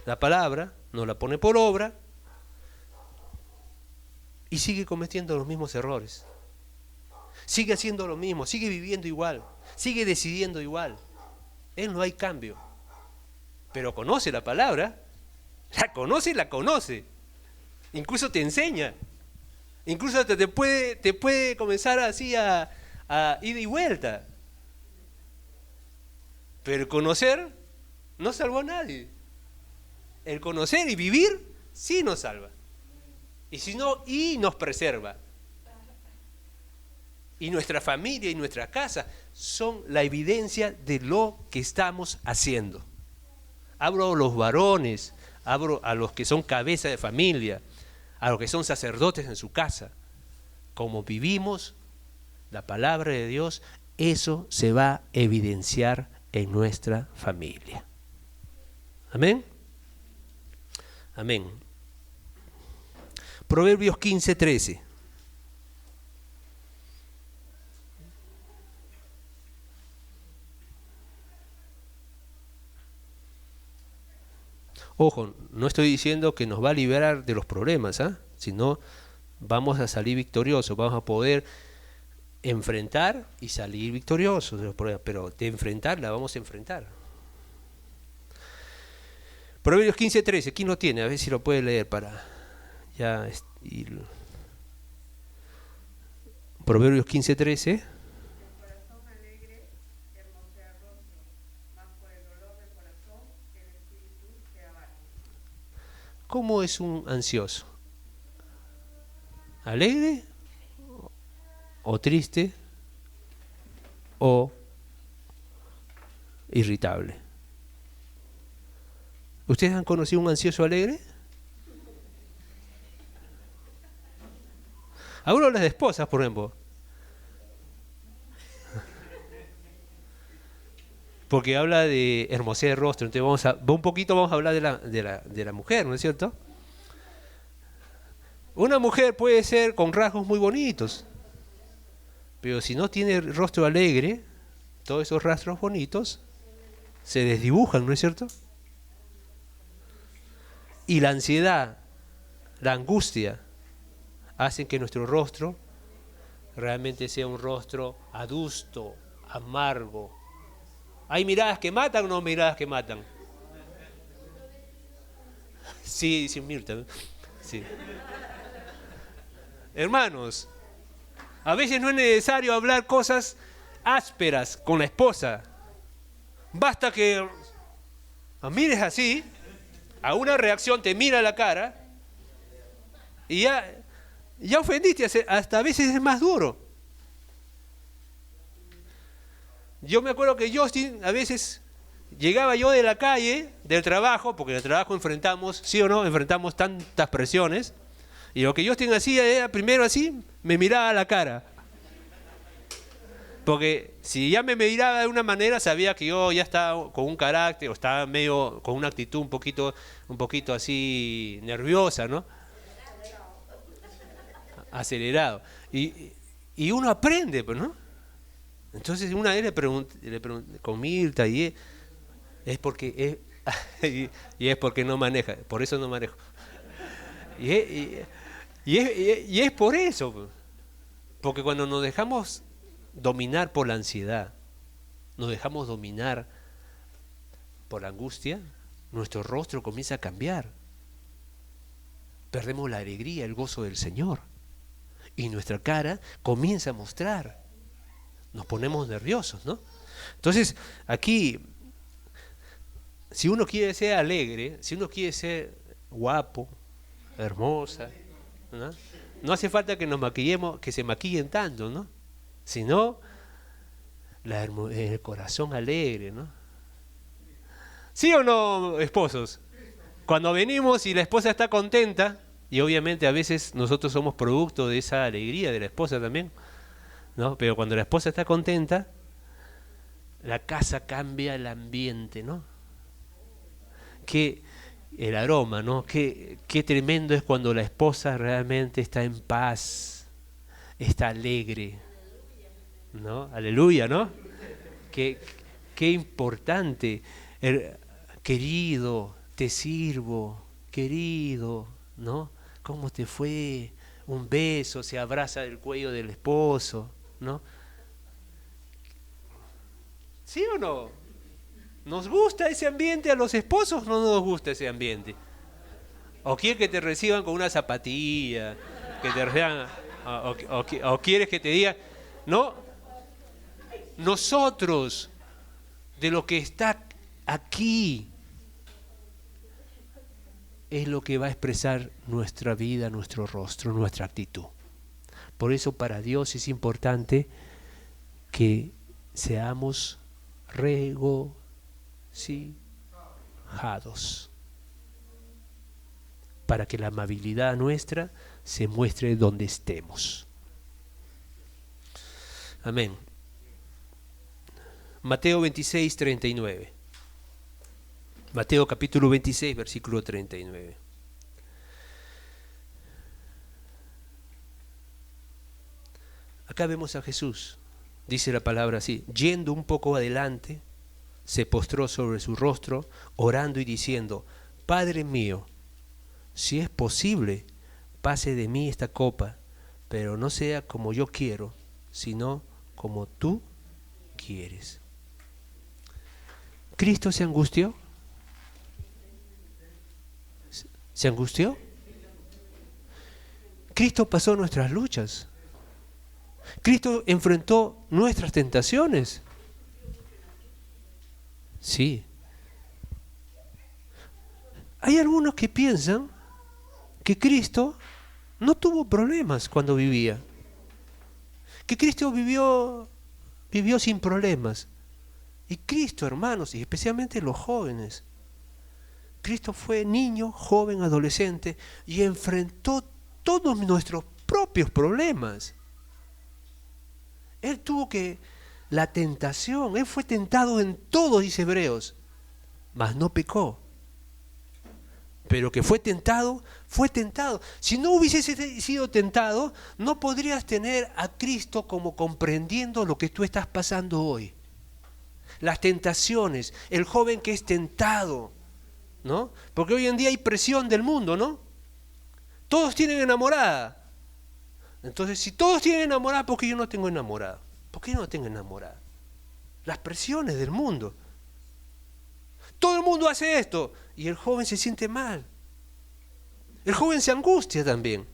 la palabra, no la pone por obra y sigue cometiendo los mismos errores. Sigue haciendo lo mismo, sigue viviendo igual, sigue decidiendo igual. Él no hay cambio. Pero conoce la palabra, la conoce. Incluso te enseña. Incluso te puede comenzar así a ida y vuelta. Pero el conocer no salvó a nadie. El conocer y vivir sí nos salva. Y si no, y nos preserva. Y nuestra familia y nuestra casa son la evidencia de lo que estamos haciendo. Hablo a los varones, hablo a los que son cabeza de familia, a los que son sacerdotes en su casa. Como vivimos la palabra de Dios, eso se va a evidenciar en nuestra familia. Amén. Amén. Proverbios 15:13. Ojo, no estoy diciendo que nos va a liberar de los problemas, sino vamos a salir victoriosos, vamos a poder enfrentar y salir victoriosos de los problemas, pero de enfrentar la vamos a enfrentar. Proverbios 15:13, ¿quién lo tiene? A ver si lo puede leer para ya ir. Proverbios 15:13. ¿Cómo es un ansioso? ¿Alegre? ¿O triste? ¿O irritable? ¿Ustedes han conocido un ansioso alegre? Hablo de las esposas, por ejemplo. Porque habla de hermosea de rostro. Entonces vamos a hablar de la mujer, ¿no es cierto? Una mujer puede ser con rasgos muy bonitos, pero si no tiene rostro alegre, todos esos rastros bonitos se desdibujan, ¿no es cierto? Y la ansiedad, la angustia, hacen que nuestro rostro realmente sea un rostro adusto, amargo. ¿Hay miradas que matan o no miradas que matan? Sí, dice Mirta. Sí. Hermanos, a veces no es necesario hablar cosas ásperas con la esposa. Basta que mires así, a una reacción te mira a la cara y ya ofendiste, hasta a veces es más duro. Yo me acuerdo que Justin, a veces llegaba yo de la calle, del trabajo, porque en el trabajo enfrentamos, sí o no, enfrentamos tantas presiones, y lo que Justin hacía era, primero así, me miraba a la cara. Porque si ya me miraba de una manera, sabía que yo ya estaba con un carácter, o estaba medio con una actitud un poquito así nerviosa, ¿no? Acelerado. Y uno aprende, pues, ¿no? Entonces una vez le pregunté con Mirta y es porque y es porque no maneja, por eso no manejo. Y es por eso, porque cuando nos dejamos dominar por la ansiedad, nos dejamos dominar por la angustia, nuestro rostro comienza a cambiar. Perdemos la alegría, el gozo del Señor. Y nuestra cara comienza a mostrar. Nos ponemos nerviosos, ¿no? Entonces, aquí, si uno quiere ser alegre, si uno quiere ser guapo, hermosa, ¿no? No hace falta que nos maquillemos, que se maquillen tanto, ¿no? Sino el corazón alegre, ¿no? ¿Sí o no, esposos? Cuando venimos y la esposa está contenta, y obviamente a veces nosotros somos producto de esa alegría de la esposa también, ¿no? Pero cuando la esposa está contenta, la casa cambia el ambiente, ¿no? Que el aroma, ¿no? Qué tremendo es cuando la esposa realmente está en paz, está alegre, ¿no? Aleluya, ¿no? Qué importante. Querido, te sirvo, querido, ¿no? ¿Cómo te fue? Un beso, se abraza del cuello del esposo, ¿no? ¿Sí o no? ¿Nos gusta ese ambiente a los esposos o no nos gusta ese ambiente? ¿O quieres que te reciban con una zapatilla? Que te reciban, o quieres que te digan, no, nosotros, de lo que está aquí, es lo que va a expresar nuestra vida, nuestro rostro, nuestra actitud. Por eso para Dios es importante que seamos regocijados, para que la amabilidad nuestra se muestre donde estemos. Amén. Mateo 26, 39. Mateo capítulo 26, versículo 39. Acá vemos a Jesús, dice la palabra así, yendo un poco adelante, se postró sobre su rostro, orando y diciendo, Padre mío, si es posible, pase de mí esta copa, pero no sea como yo quiero, sino como tú quieres. ¿Cristo se angustió? ¿Se angustió? Cristo pasó nuestras luchas. Cristo enfrentó nuestras tentaciones. Sí. Hay algunos que piensan que Cristo no tuvo problemas cuando vivía. Que Cristo vivió sin problemas. Y Cristo, hermanos, y especialmente los jóvenes, Cristo fue niño, joven, adolescente y enfrentó todos nuestros propios problemas. Él tuvo la tentación, Él fue tentado en todo, dice Hebreos, mas no pecó. Pero que fue tentado, fue tentado. Si no hubiese sido tentado, no podrías tener a Cristo como comprendiendo lo que tú estás pasando hoy. las tentaciones, el joven que es tentado, ¿no? Porque hoy en día hay presión del mundo, ¿no? Todos tienen enamorada. Entonces, si todos tienen enamorada, ¿por qué yo no tengo enamorada? ¿Por qué yo no tengo enamorada? Las presiones del mundo. Todo el mundo hace esto y el joven se siente mal. El joven se angustia también.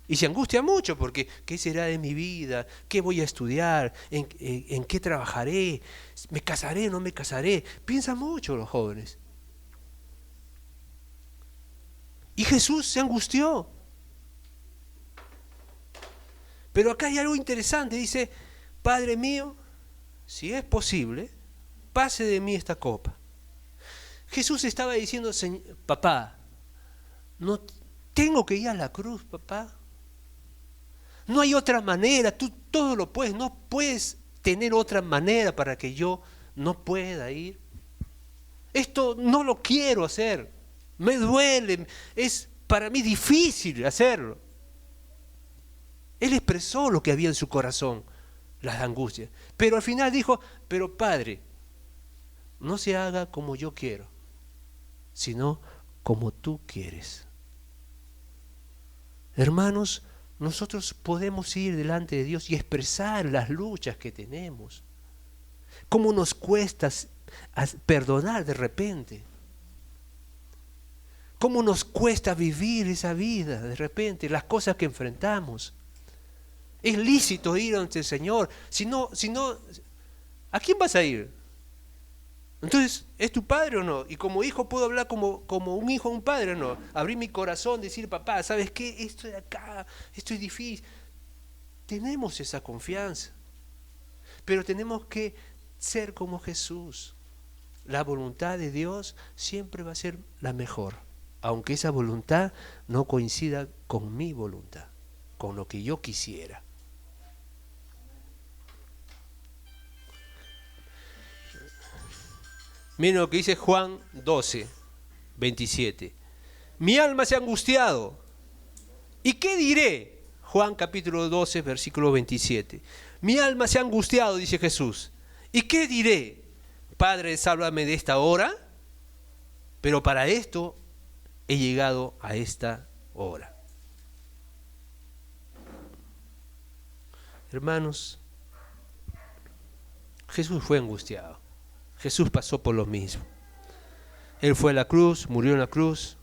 Y se angustia mucho porque ¿qué será de mi vida? ¿Qué voy a estudiar? ¿En qué trabajaré? ¿Me casaré o no me casaré? Piensan mucho los jóvenes. Y Jesús se angustió. Pero acá hay algo interesante. Dice, Padre mío, si es posible, pase de mí esta copa. Jesús estaba diciendo, papá, no tengo que ir a la cruz, papá. No hay otra manera, tú todo lo puedes, no puedes tener otra manera para que yo no pueda ir. Esto no lo quiero hacer, me duele, es para mí difícil hacerlo. Él expresó lo que había en su corazón, las angustias, pero al final dijo, pero Padre, no se haga como yo quiero, sino como tú quieres. Hermanos, nosotros podemos ir delante de Dios y expresar las luchas que tenemos. ¿Cómo nos cuesta perdonar de repente? ¿Cómo nos cuesta vivir esa vida de repente? Las cosas que enfrentamos. Es lícito ir ante el Señor. Si no, ¿a quién vas a ir? Entonces, ¿es tu padre o no? Y como hijo puedo hablar como un hijo a un padre o no. Abrir mi corazón, decir, papá, ¿sabes qué? Esto de acá, esto es difícil. Tenemos esa confianza. Pero tenemos que ser como Jesús. La voluntad de Dios siempre va a ser la mejor. Aunque esa voluntad no coincida con mi voluntad, con lo que yo quisiera. Miren lo que dice Juan 12, 27. Mi alma se ha angustiado. ¿Y qué diré? Juan capítulo 12, versículo 27. Mi alma se ha angustiado, dice Jesús. ¿Y qué diré? Padre, sálvame de esta hora. Pero para esto he llegado a esta hora. Hermanos, Jesús fue angustiado. Jesús pasó por lo mismo. Él fue a la cruz, murió en la cruz.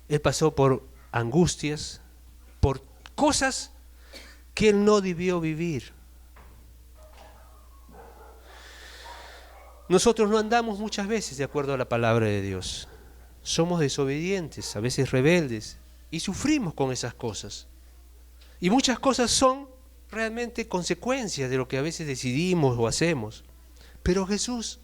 Él pasó por angustias, por cosas que él no debió vivir. Nosotros no andamos muchas veces de acuerdo a la palabra de Dios. Somos desobedientes, a veces rebeldes, y sufrimos con esas cosas. Y muchas cosas son realmente consecuencias de lo que a veces decidimos o hacemos. Pero Jesús,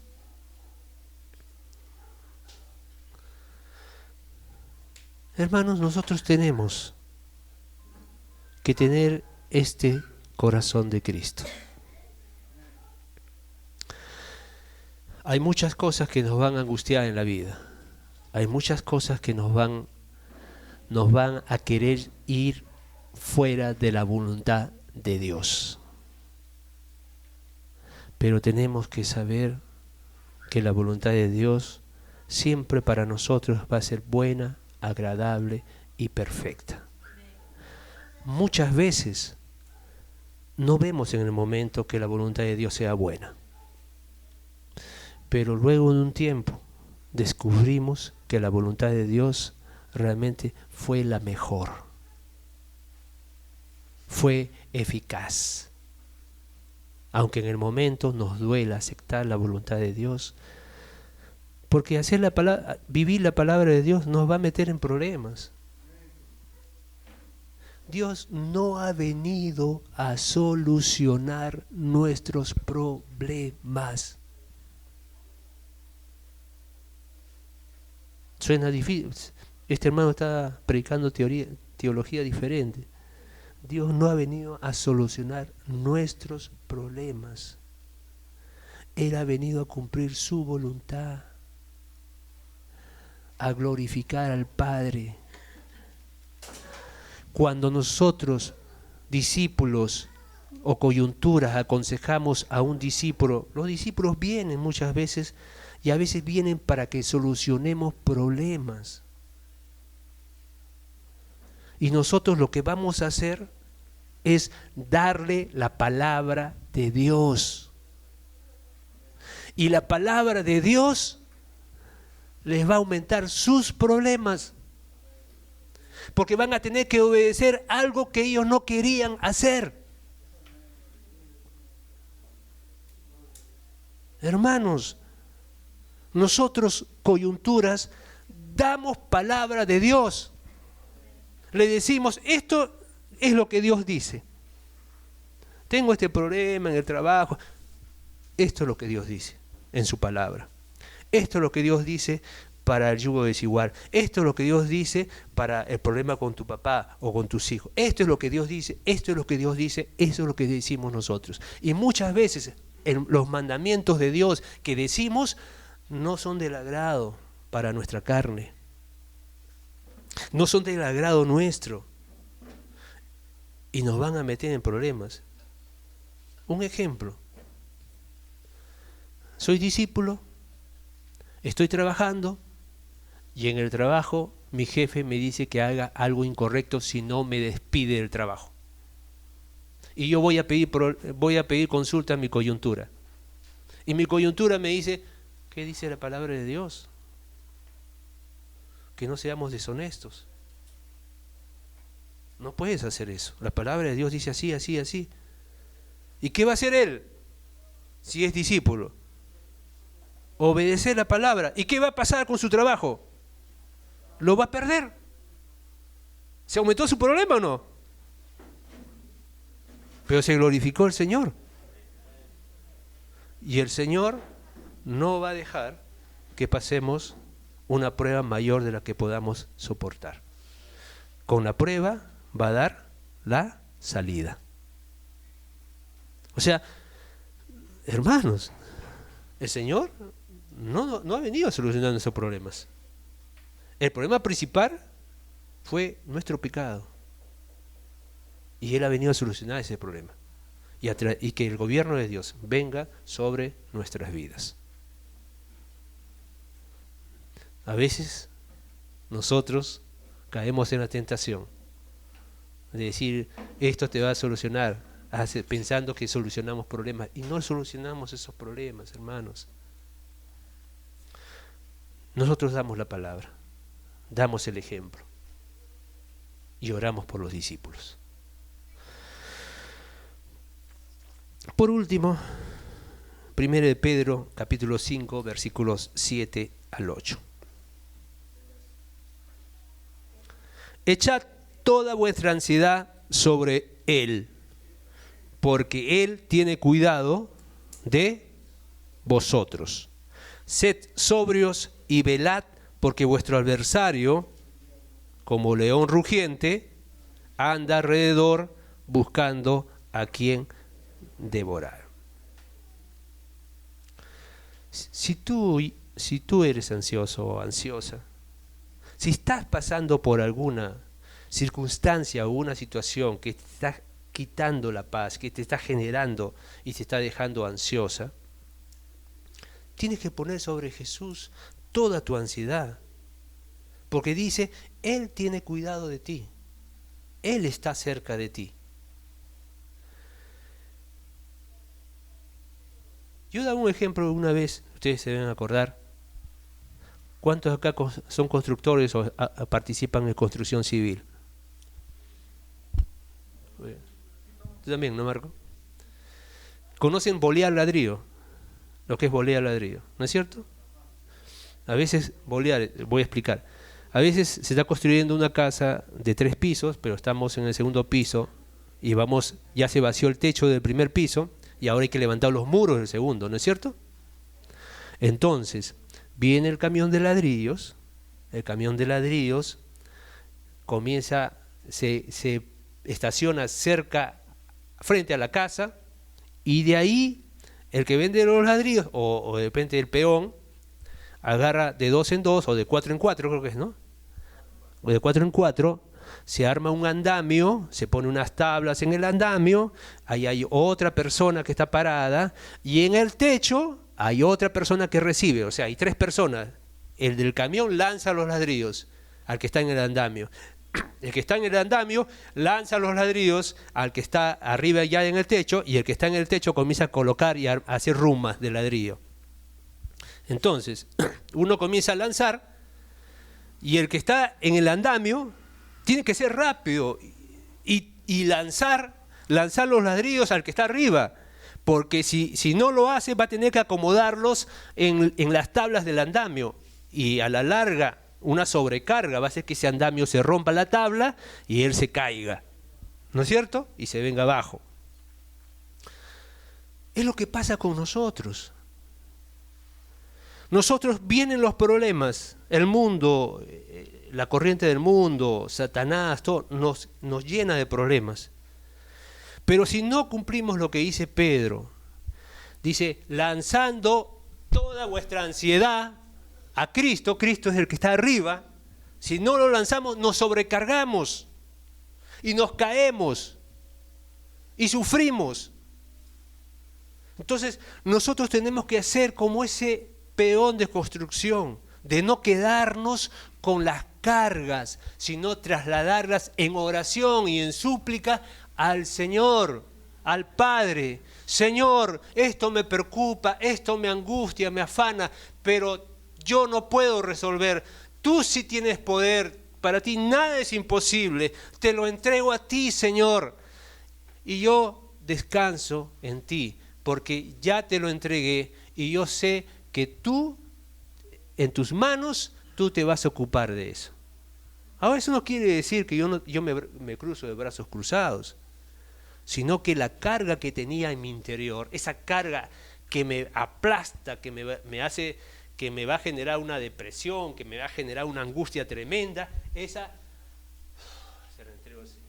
hermanos, nosotros tenemos que tener este corazón de Cristo. Hay muchas cosas que nos van a angustiar en la vida. Hay muchas cosas que nos van a querer ir fuera de la voluntad de Dios. Pero tenemos que saber que la voluntad de Dios siempre para nosotros va a ser buena, agradable y perfecta. Muchas veces no vemos en el momento que la voluntad de Dios sea buena. Pero luego de un tiempo descubrimos que la voluntad de Dios realmente fue la mejor. Fue eficaz. Aunque en el momento nos duela aceptar la voluntad de Dios, porque vivir la palabra de Dios nos va a meter en problemas. Dios no ha venido a solucionar nuestros problemas. Suena difícil. Este hermano está predicando teología diferente. Dios no ha venido a solucionar nuestros problemas. Él ha venido a cumplir su voluntad, a glorificar al Padre. Cuando nosotros, discípulos, o coyunturas aconsejamos a un discípulo, los discípulos vienen muchas veces y a veces vienen para que solucionemos problemas. Y nosotros lo que vamos a hacer es darle la palabra de Dios. Y la palabra de Dios les va a aumentar sus problemas. Porque van a tener que obedecer algo que ellos no querían hacer. Hermanos, nosotros, coyunturas, damos palabra de Dios. Le decimos, esto es lo que Dios dice. Tengo este problema en el trabajo. Esto es lo que Dios dice en su palabra. Esto es lo que Dios dice para el yugo desigual. Esto es lo que Dios dice para el problema con tu papá o con tus hijos. Esto es lo que Dios dice, esto es lo que Dios dice, eso es lo que decimos nosotros. Y muchas veces los mandamientos de Dios que decimos no son del agrado para nuestra carne. No son del agrado nuestro. Y nos van a meter en problemas. Un ejemplo. Soy discípulo, estoy trabajando y en el trabajo mi jefe me dice que haga algo incorrecto si no me despide del trabajo. Y yo voy a pedir consulta a mi coyuntura. Y mi coyuntura me dice, ¿qué dice la palabra de Dios? Que no seamos deshonestos. No puedes hacer eso. La palabra de Dios dice así, así, así. ¿Y qué va a hacer él si es discípulo? Obedecer la palabra. ¿Y qué va a pasar con su trabajo? ¿Lo va a perder? ¿Se aumentó su problema o no? Pero se glorificó el Señor. Y el Señor no va a dejar que pasemos una prueba mayor de la que podamos soportar. Con la prueba va a dar la salida. O sea, hermanos, el Señor no ha venido a solucionar nuestros problemas. El problema principal fue nuestro pecado. Y Él ha venido a solucionar ese problema. Y que el gobierno de Dios venga sobre nuestras vidas. A veces nosotros caemos en la tentación de decir, esto te va a solucionar, pensando que solucionamos problemas. Y no solucionamos esos problemas, hermanos. Nosotros damos la palabra, damos el ejemplo y oramos por los discípulos. Por último, 1 de Pedro, capítulo 5, versículos 7 al 8. Echad toda vuestra ansiedad sobre Él, porque Él tiene cuidado de vosotros. Sed sobrios y velad, porque vuestro adversario, como león rugiente, anda alrededor buscando a quien devorar. Si tú eres ansioso o ansiosa, si estás pasando por alguna circunstancia o una situación que te está quitando la paz, que te está generando y te está dejando ansiosa, tienes que poner sobre Jesús toda tu ansiedad, porque dice, Él tiene cuidado de ti, Él está cerca de ti. Yo daba un ejemplo una vez, ustedes se deben acordar. ¿Cuántos acá son constructores o participan en construcción civil? ¿Tú también, no, Marco? ¿Conocen bolear ladrillo? Lo que es bolear ladrillo, ¿no es cierto? A veces, bolear, voy a explicar. A veces se está construyendo una casa de 3 pisos, pero estamos en el segundo piso y ya se vació el techo del primer piso y ahora hay que levantar los muros del segundo, ¿no es cierto? Entonces, viene el camión de ladrillos comienza, se estaciona frente a la casa, y de ahí el que vende los ladrillos, o de repente el peón, agarra de 2 en 2 o de 4 en 4, creo que es, ¿no? O de 4 en 4, se arma un andamio, se pone unas tablas en el andamio, ahí hay otra persona que está parada, y en el techo hay otra persona que recibe, o sea, hay 3 personas. El del camión lanza los ladrillos al que está en el andamio. El que está en el andamio lanza los ladrillos al que está arriba ya en el techo, y el que está en el techo comienza a colocar y a hacer rumas de ladrillo. Entonces, uno comienza a lanzar, y el que está en el andamio tiene que ser rápido y lanzar los ladrillos al que está arriba, porque si no lo hace va a tener que acomodarlos en las tablas del andamio, y a la larga una sobrecarga va a hacer que ese andamio se rompa la tabla y él se caiga, ¿no es cierto? Y se venga abajo. Es lo que pasa con nosotros. Nosotros vienen los problemas, el mundo, la corriente del mundo, Satanás, todo nos llena de problemas. Pero si no cumplimos lo que dice Pedro, dice, lanzando toda vuestra ansiedad a Cristo, Cristo es el que está arriba, si no lo lanzamos nos sobrecargamos y nos caemos y sufrimos. Entonces nosotros tenemos que hacer como ese peón de construcción, de no quedarnos con las cargas, sino trasladarlas en oración y en súplica al Señor, al Padre. Señor, esto me preocupa, esto me angustia, me afana, pero yo no puedo resolver. Tú sí tienes poder, para ti nada es imposible. Te lo entrego a ti, Señor. Y yo descanso en ti, porque ya te lo entregué y yo sé que tú, en tus manos, tú te vas a ocupar de eso. Ahora eso no quiere decir que yo me cruzo de brazos cruzados, sino que la carga que tenía en mi interior, esa carga que me aplasta, que me hace, que me va a generar una depresión, que me va a generar una angustia tremenda, esa se la entrego al Señor.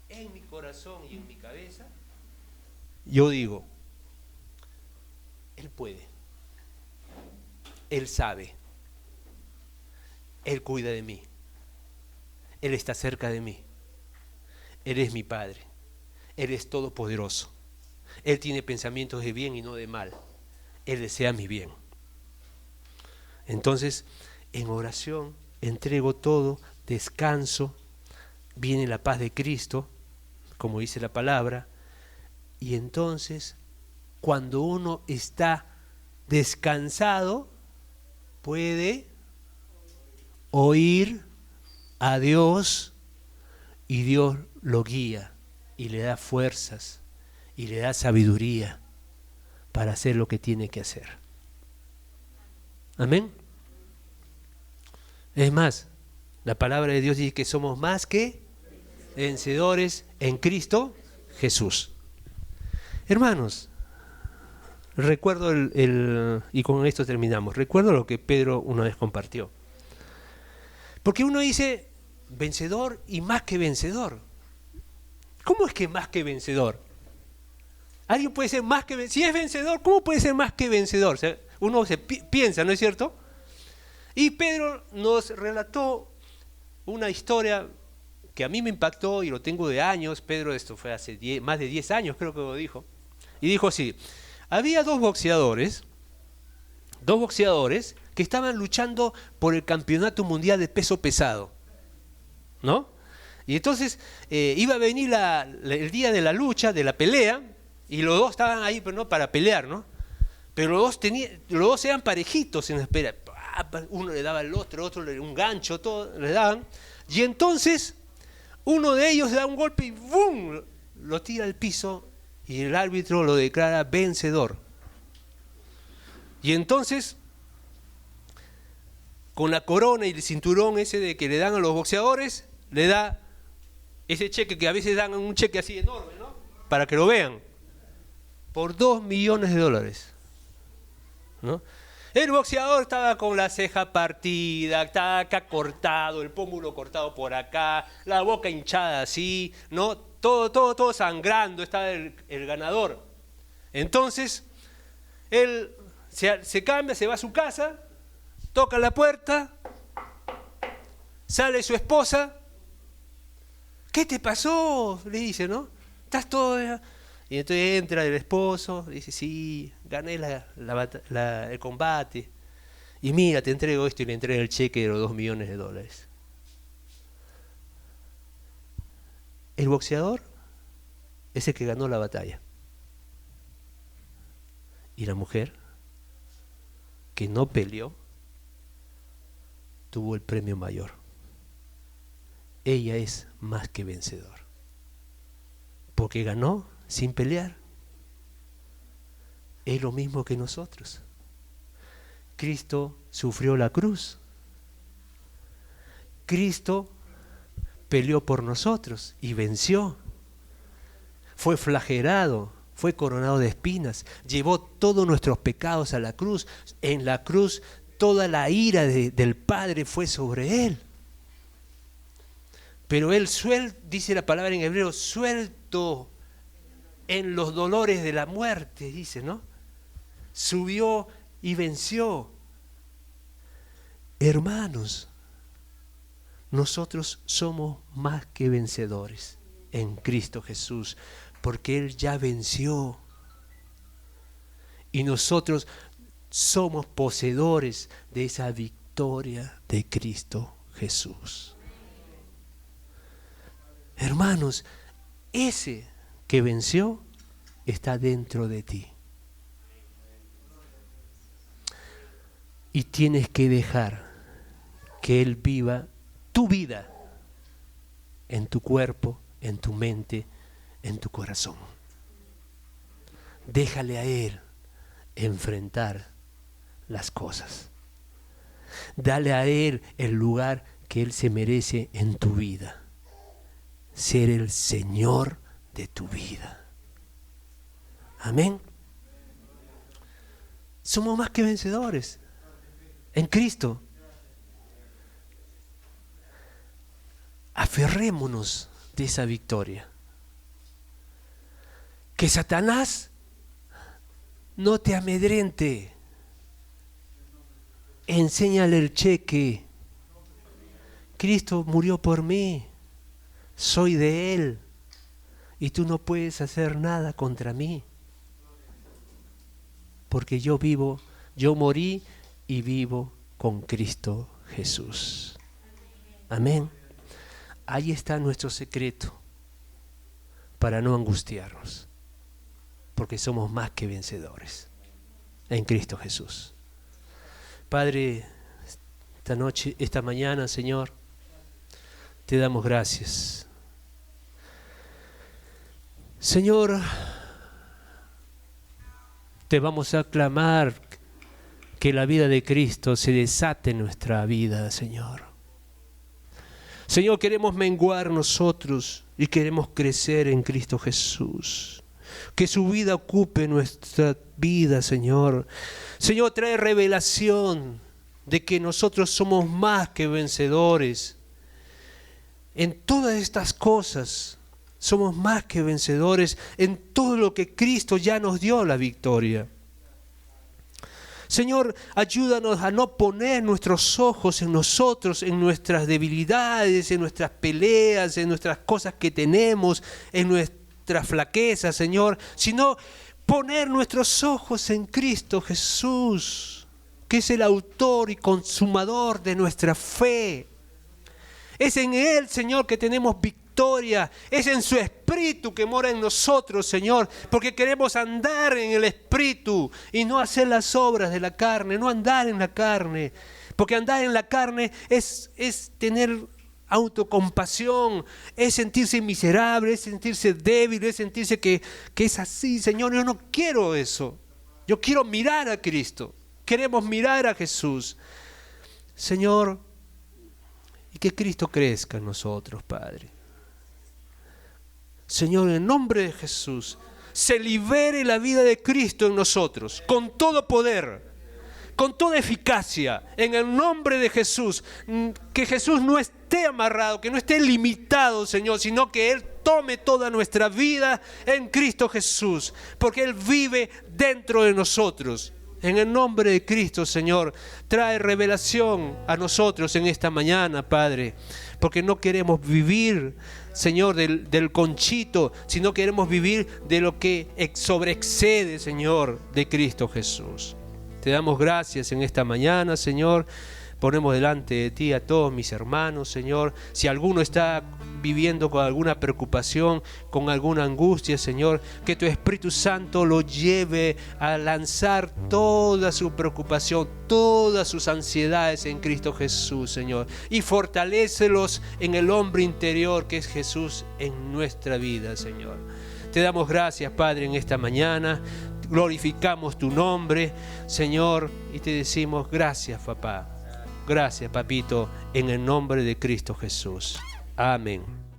En mi corazón y en mi cabeza, yo digo, Él puede, Él sabe, Él cuida de mí, Él está cerca de mí, Él es mi Padre, Él es todopoderoso, Él tiene pensamientos de bien y no de mal, Él desea mi bien. Entonces, en oración, entrego todo, descanso, viene la paz de Cristo, como dice la palabra, y entonces, cuando uno está descansado, puede oír a Dios y Dios lo guía y le da fuerzas y le da sabiduría para hacer lo que tiene que hacer. Amén. Es más, la palabra de Dios dice que somos más que vencedores en Cristo Jesús. Hermanos, recuerdo y con esto terminamos, recuerdo lo que Pedro una vez compartió. Porque uno dice vencedor y más que vencedor. ¿Cómo es que más que vencedor? Alguien puede ser más que vencedor. Si es vencedor, ¿cómo puede ser más que vencedor? O sea, uno se piensa, ¿no es cierto? Y Pedro nos relató una historia que a mí me impactó y lo tengo de años. Pedro, esto fue hace más de 10 años, creo que lo dijo. Y dijo así, había dos boxeadores que estaban luchando por el campeonato mundial de peso pesado, ¿no? Y entonces iba a venir el día de la lucha, de la pelea, y los dos estaban ahí, pero no para pelear, ¿no? Pero los dos eran parejitos en la espera. Uno le daba al otro un gancho, todo le daban. Y entonces uno de ellos da un golpe y ¡bum!, lo tira al piso y el árbitro lo declara vencedor. Y entonces, con la corona y el cinturón ese de que le dan a los boxeadores, le da ese cheque que a veces dan un cheque así enorme, ¿no? Para que lo vean, por $2 millones, ¿no? El boxeador estaba con la ceja partida, estaba acá cortado, el pómulo cortado por acá, la boca hinchada así, ¿no? Todo sangrando, estaba el ganador. Entonces, él se cambia, se va a su casa, toca la puerta, Sale su esposa. ¿Qué te pasó? Le dice, ¿no? ¿Estás todo...? Y entonces entra el esposo, dice, sí, gané el combate. Y mira, te entrego esto, y le entrega el cheque de los $2 millones. El boxeador es el que ganó la batalla. Y la mujer, que no peleó, tuvo el premio mayor. Ella es más que vencedor, porque ganó sin pelear. Es lo mismo que nosotros. Cristo sufrió la cruz. Cristo peleó por nosotros y venció. Fue flagelado, fue coronado de espinas, llevó todos nuestros pecados a la cruz. En la cruz toda la ira del Padre fue sobre él. Pero él dice la palabra en hebreo, suelto en los dolores de la muerte, dice, ¿no? Subió y venció. Hermanos, nosotros somos más que vencedores en Cristo Jesús, porque Él ya venció. Y nosotros somos poseedores de esa victoria de Cristo Jesús. Hermanos, ese que venció está dentro de ti. Y tienes que dejar que Él viva tu vida en tu cuerpo, en tu mente, en tu corazón. Déjale a Él enfrentar las cosas. Dale a Él el lugar que Él se merece en tu vida. Ser el Señor de tu vida. Amén. Somos más que vencedores en Cristo. Aferrémonos de esa victoria. Que Satanás no te amedrente. Enséñale el cheque. Cristo murió por mí. Soy de Él. Y tú no puedes hacer nada contra mí. Porque yo morí y vivo con Cristo Jesús. Amén. Ahí está nuestro secreto para no angustiarnos, porque somos más que vencedores en Cristo Jesús. Padre, esta mañana, Señor, te damos gracias. Señor, te vamos a clamar que la vida de Cristo se desate en nuestra vida, Señor. Señor, queremos menguar nosotros y queremos crecer en Cristo Jesús. Que su vida ocupe nuestra vida, Señor. Señor, trae revelación de que nosotros somos más que vencedores. En todas estas cosas somos más que vencedores, en todo lo que Cristo ya nos dio la victoria. Señor, ayúdanos a no poner nuestros ojos en nosotros, en nuestras debilidades, en nuestras peleas, en nuestras cosas que tenemos, en nuestras flaquezas, Señor, sino poner nuestros ojos en Cristo Jesús, que es el autor y consumador de nuestra fe. Es en Él, Señor, que tenemos victoria. Es en su Espíritu que mora en nosotros, Señor, porque queremos andar en el Espíritu y no hacer las obras de la carne, no andar en la carne. Porque andar en la carne es tener autocompasión, es sentirse miserable, es sentirse débil, es sentirse que es así. Señor, yo no quiero eso. Yo quiero mirar a Cristo. Queremos mirar a Jesús. Señor, y que Cristo crezca en nosotros, Padre. Señor, en el nombre de Jesús, se libere la vida de Cristo en nosotros, con todo poder, con toda eficacia, en el nombre de Jesús. Que Jesús no esté amarrado, que no esté limitado, Señor, sino que Él tome toda nuestra vida en Cristo Jesús, porque Él vive dentro de nosotros. En el nombre de Cristo, Señor, trae revelación a nosotros en esta mañana, Padre. Porque no queremos vivir, Señor, del conchito, sino queremos vivir de lo que sobreexcede, Señor, de Cristo Jesús. Te damos gracias en esta mañana, Señor. Ponemos delante de ti a todos mis hermanos, Señor. Si alguno está viviendo con alguna preocupación, con alguna angustia, Señor, que tu Espíritu Santo lo lleve a lanzar toda su preocupación, todas sus ansiedades en Cristo Jesús, Señor. Y fortalécelos en el hombre interior que es Jesús en nuestra vida, Señor. Te damos gracias, Padre, en esta mañana. Glorificamos tu nombre, Señor, y te decimos gracias, papá. Gracias, papito, en el nombre de Cristo Jesús. Amén.